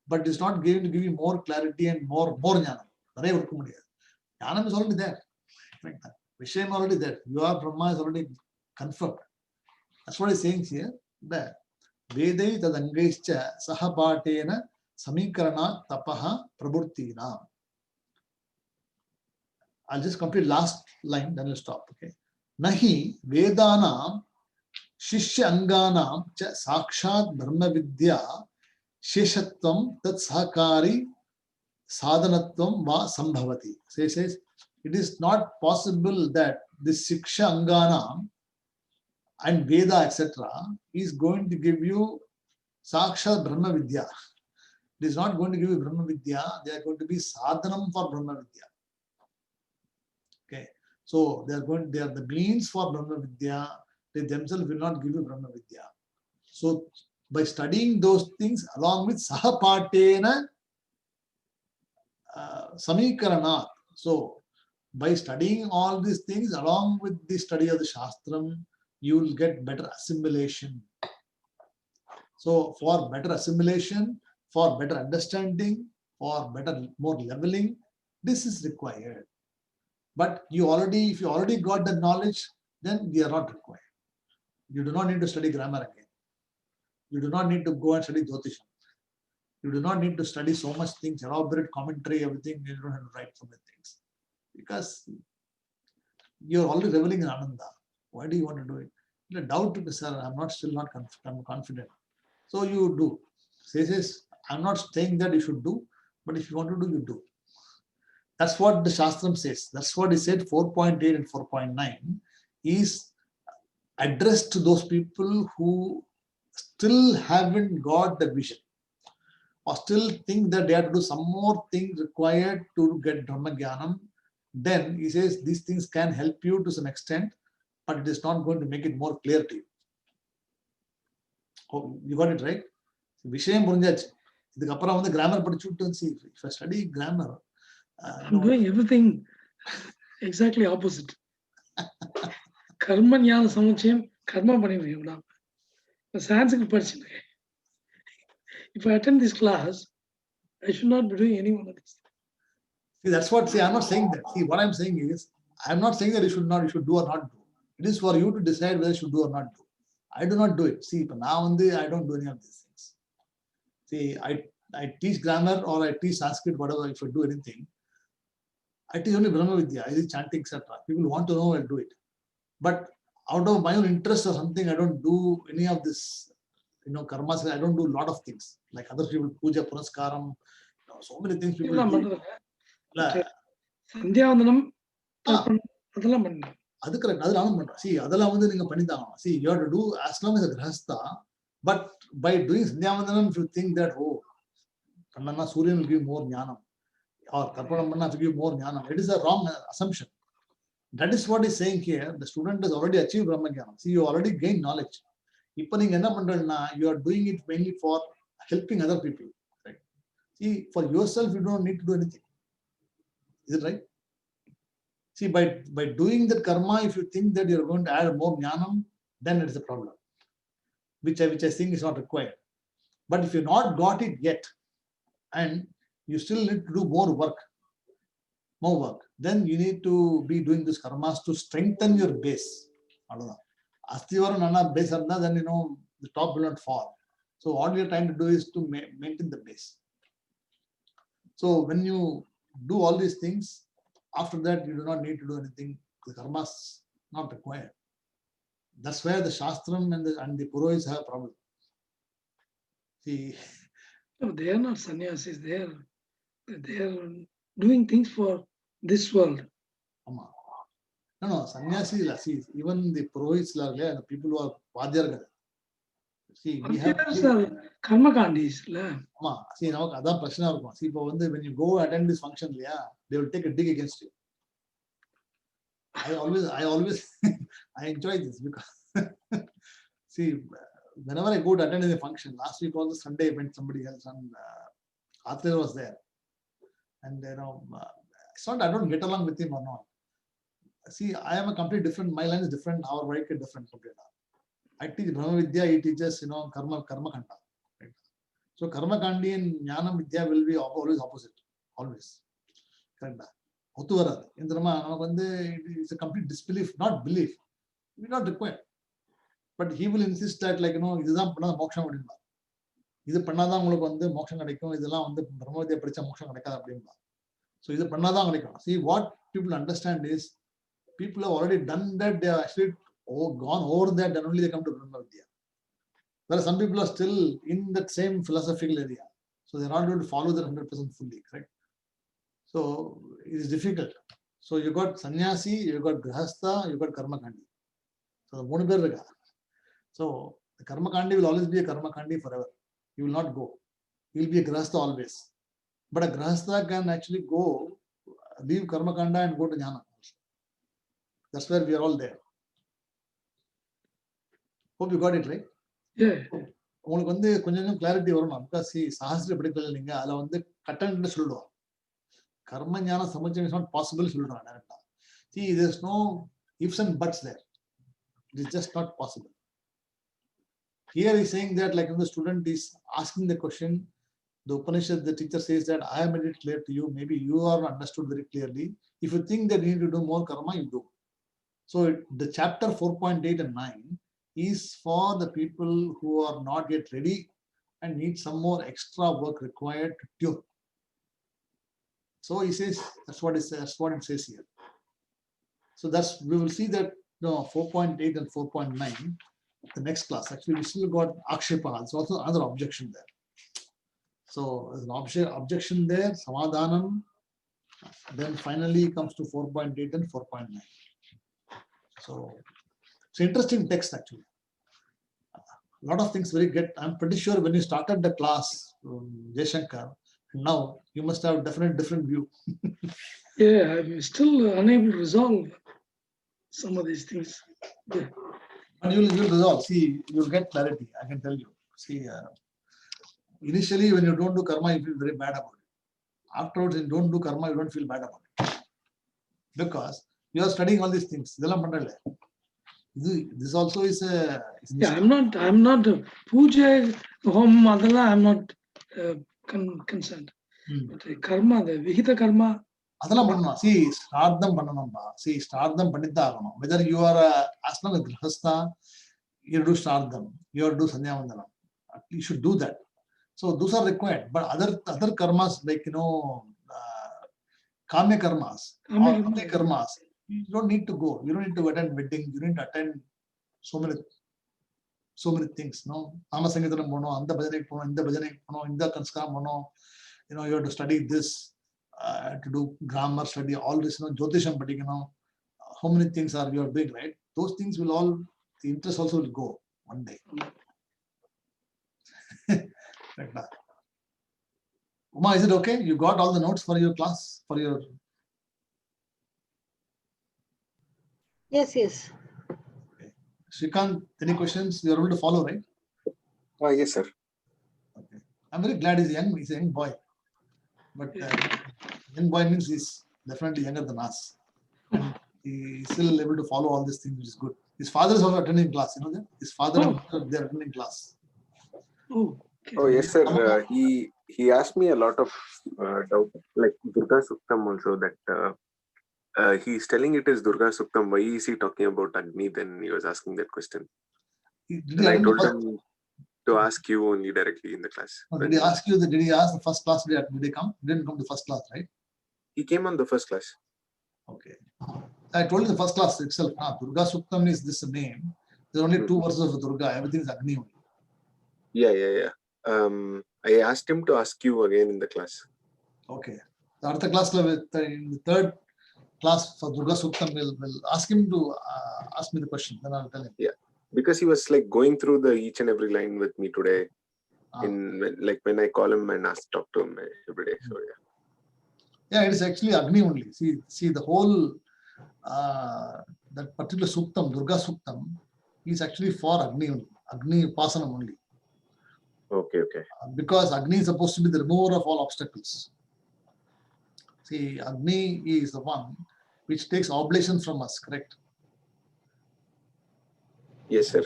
But it's not going to give you more clarity and more jnanam. Jnanam is already there. Vishayam already there. You are Brahma is already confirmed. That's what he's saying here. That Vedai tadangaischa sahapatena samikarana tapaha prabhurtina. I'll just complete last line, then we'll stop. Okay. Nahi Vedanam Shishya Anganam cha Sakshat Brahma Vidya Sheshatvam Tat Sahakari Sadhanatvam Va Sambhavati. So he says, it is not possible that this Shiksha Anganam and Veda, etc., is going to give you Sakshat Brahma Vidya. It is not going to give you Brahma Vidya, they are going to be sadhanam for Brahma Vidya. Okay, so they are the means for Brahma Vidya. They themselves will not give you Brahma Vidya. So by studying those things along with Sahapatena Samikarana. So by studying all these things along with the study of the Shastram, you will get better assimilation. So for better assimilation, for better understanding, for better, more leveling, this is required. But if you already got the knowledge, then they are not required. You do not need to study grammar again. You do not need to go and study Jyotisham. You do not need to study so much things, elaborate commentary, everything. You don't have to write so many things. Because you're already reveling in Ananda. Why do you want to do it? The doubt, sir, I'm still not confident. So you do. Says, I'm not saying that you should do, but if you want to do, you do. That's what the Shastram says. That's what he said. 4.8 and 4.9 is addressed to those people who still haven't got the vision, or still think that they have to do some more things required to get Dhamma Jnanam. Then he says these things can help you to some extent, but it is not going to make it more clear to you. Oh, you got it right? Vishayam புரிஞ்சாச்சு. இதுக்கப்புறம் வந்து grammar படிச்சுட்டு see if I study grammar, I'm doing everything exactly opposite. Karma ஞான சமுச்சயம் karma பண்ணிட்டு இருக்கேன். Sanskrit படிச்சிருக்கேன். If I attend this class, I should not be doing any one of these. See, that's what, I'm not saying that. See, what I'm saying is, I'm not saying that you should do or not do. It is for you to decide whether you should do or not do. I do not do it. See, but now I don't do any of these things. See, I teach grammar or I teach Sanskrit, whatever, if I do anything. I teach only Brahma Vidya, I teach chanting, etc. People want to know, I'll do it. But out of my own interest or something, I don't do any of this, karmas. I don't do a lot of things. Like other people, puja, puraskaram, so many things people do. சந்தியாவந்தனம் அதெல்லாம் பண்ணு. அது correct. அது நானும் பண்றேன். See, அதெல்லாம் வந்து நீங்க பண்ணிதாங்க. See, you have to do as long as a grahastha. But by doing sandhyavandanam, if you think that, oh, Kannana Suryan will give more jnanam, or Karpanam Manna will give more jnanam, it is a wrong assumption. That is what he's saying here. The student has already achieved Brahma Jnanam. See, you already gained knowledge. இப்போ நீங்க என்ன பண்றீங்கன்னா, you are doing it mainly for helping other people. Right? See, for yourself, you don't need to do anything. Is it right? See, by doing that karma, if you think that you're going to add more jnanam, then it's a problem, which I think is not required. But if you've not got it yet, and you still need to do more work, then you need to be doing this karmas to strengthen your base. Astivaram nana base, then the top will not fall. So all you're trying to do is to maintain the base. So when you do all these things, after that you do not need to do anything. The karmas not required. That's where the Shastram and the Purohits have a problem. See, no, they are not sannyasis. They are doing things for this world. No, sannyasi. See, even the Purohits, the people who are Vadyargal. See, we have karmakandis. See, now that's prashna irukum. See, when you go attend this function, they will take a dig against you. I always I enjoy this because see, whenever I go to attend a function, last week was the Sunday event, somebody else and Atle was there, and it's not I don't get along with him or not. See, I am a completely different. My line is different. Our work is different. I teach Brahma Vidya. He teaches karma kanda. Right? So karma kandi and jnana vidya will be always opposite. Always. Correct. It's a complete disbelief, not belief. We not required. But he will insist that இதுதான் பண்ணா மோட்சம் அப்படின்பா. இது பண்ணாதான் உங்களுக்கு வந்து மோட்சம் கிடைக்கும். இதெல்லாம் வந்து பிரம்ம வித்யா படிச்சா மோட்சம் கிடைக்காது அப்படின்பா. So இது பண்ணாதான் கிடைக்கும். See, what people understand is people have already done that. They have actually gone over that, and only they come to Brahma Vidya. Whereas some people are still in that same philosophical area. So they're not going to follow that 100% fully, correct? So it is difficult. So you got sannyasi, you got grahastha, you got karmakandi. So the moonu per irukka. So the karmakandi will always be a karmakandi forever. He will not go. He'll be a grahastha always. But a grahastha can actually go, leave karma kanda and go to jnana. That's where we are all there. Hope you got it right. Yeah. உங்களுக்கு வந்து கொஞ்சம் clarity வரணும். Because சாஸ்திர படிக்கல நீங்க அதுல வந்து கட்டன்னு சொல்லுவோம். கர்ம ஞான சமுச்சயம் இஸ் நாட் பாசிபிள் சொல்றாங்க டைரக்டா. See, there's no ifs and buts there. It is just not possible. Here he's saying that like when the student is asking the question, the Upanishad, the teacher says that I have made it clear to you. Maybe you are understood very clearly. If you think that you need to do more karma, you do. So the chapter 4.8 and 9 is for the people who are not yet ready and need some more extra work required to tune. So he says that's what it says here. So we will see that 4.8 and 4.9 the next class. Actually, we still got akshepa. It's also another objection there. So there's an objection there, samadhanam. Then finally comes to 4.8 and 4.9. So it's an interesting text actually. A lot of things I'm pretty sure when you started the class, Jaishankar, now you must have different view. Yeah, I'm still unable to resolve some of these things. Yeah. But you'll resolve. See, you'll get clarity. I can tell you. See, initially when you don't do karma, you feel very bad about it. Afterwards, when you don't do karma, you don't feel bad about it. Because you are studying all these things. This also is a... Yeah, I'm not puja, home, adala, I'm not concerned. But karma, the vihita karma. அதெல்லாம் பண்ணணும். See, ஸ்ரார்த்தம் பண்ணணும்பா. See, ஸ்ரார்த்தம் பண்ணித்தான் ஆகணும். Whether you are as long as grihastha, you do ஸ்ரார்த்தம், you do sandhyavandanam. You should do that. So those are required. But other karmas like kamya karmas, or kamya karmas, you don't need to go. You don't need to attend wedding. You don't need to attend so many things. No, Nama Sangeethanam pono, anda bhajanek pono, inda bhajanek pono, inda kanskaram pono. You have to study this. To do grammar study, all this, Jyotisham padikkanum, how many things are you are doing, right? Those things will all, the interest also will go one day. Like that. Uma, is it okay? You got all the notes for your class, for your... Yes. Okay. Shrikant, any questions? You are able to follow, right? Yes, sir. Okay. I'm very glad he's a young boy. But young boy means he's definitely younger than us. And he's still able to follow all these things, which is good. His father is also attending class, you know that? His father and mother, they're attending class. Oh, yes, sir. He asked me a lot of doubt, like Durga Suktam also, that he's telling it is Durga Suktam. Why is he talking about Agni? Then he was asking that question. And I told him to ask you only directly in the class. No, did he ask the first class? Did he come? He didn't come to the first class, right? He came on the first class. Okay. I told you the first class itself. Durga Suktam is this name. There are only 2 verses of Durga. Everything is Agni only. Yeah. I asked him to ask you again in the class. Okay. The other class, in the third class for Durga Suktam, will ask him to ask me the question. Then I'll tell him. Yeah. Because he was like going through each and every line with me today. When I call him and talk to him every day. So yeah, it is actually Agni only. See the whole that particular Suktam, Durga Suktam, is actually for Agni only. Agni Upasanam only. Okay. Because Agni is supposed to be the remover of all obstacles. See, Agni is the one which takes oblation from us, correct? Yes, sir.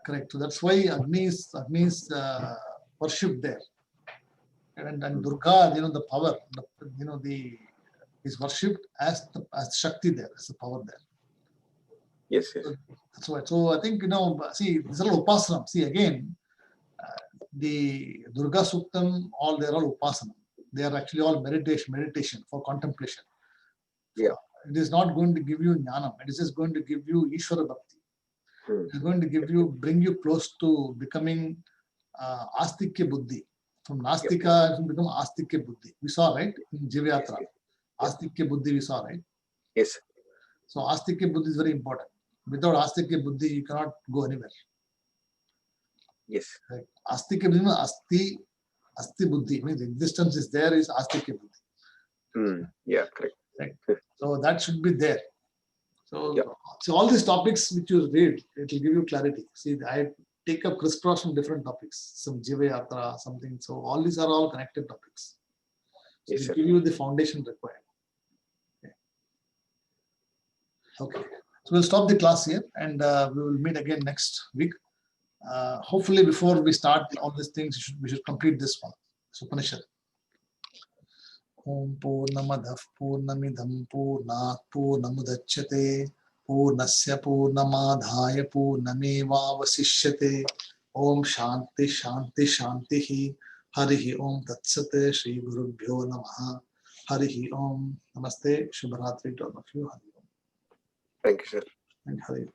Correct. So that's why Agni is worshipped there. And Durga, the power, is worshipped as Shakti there, as the power there. Yes. So that's why. So I think, see, these are all Upasanam. See, again, the Durga Suktam, they're all Upasanam. They are actually all meditation for contemplation. Yeah. It is not going to give you Jnanam. It is just going to give you Ishvara Bhakti. It's going to bring you close to becoming Astikya Buddhi. From Nastika to become Astikya Buddhi. We saw, right? In Jivyatra. Astikya Buddhi we saw, right? Yes. So Astikya Buddhi is very important. Without Astikya Buddhi, you cannot go anywhere. Yes. Right? Astikya Buddhi means Asti, Asti buddhi means existence is there is astika buddhi. Yeah, correct. Right. So that should be there. So, Yeah. so all these topics which you read, it will give you clarity. See, I take up crisscross from different topics, some Jiva Yatra, something. So all these are all connected topics. So Yes, they sir. give you the foundation required. Okay. So we'll stop the class here and we will meet again next week. Hopefully before we start all these things, we should complete this one. Upanishad. Om Purnamadah Purnamidam Purnat Purnamudachyate Purnasya Purnamadhaya Purnamevavasishyate. Om Shanti Shanti Shanti Harihi Om Tatsate Shri Gurubhyo Namaha. Harihi Om. Namaste. Shubharatri to all of you. Hari Om. Thank you, sir. And Hari Om.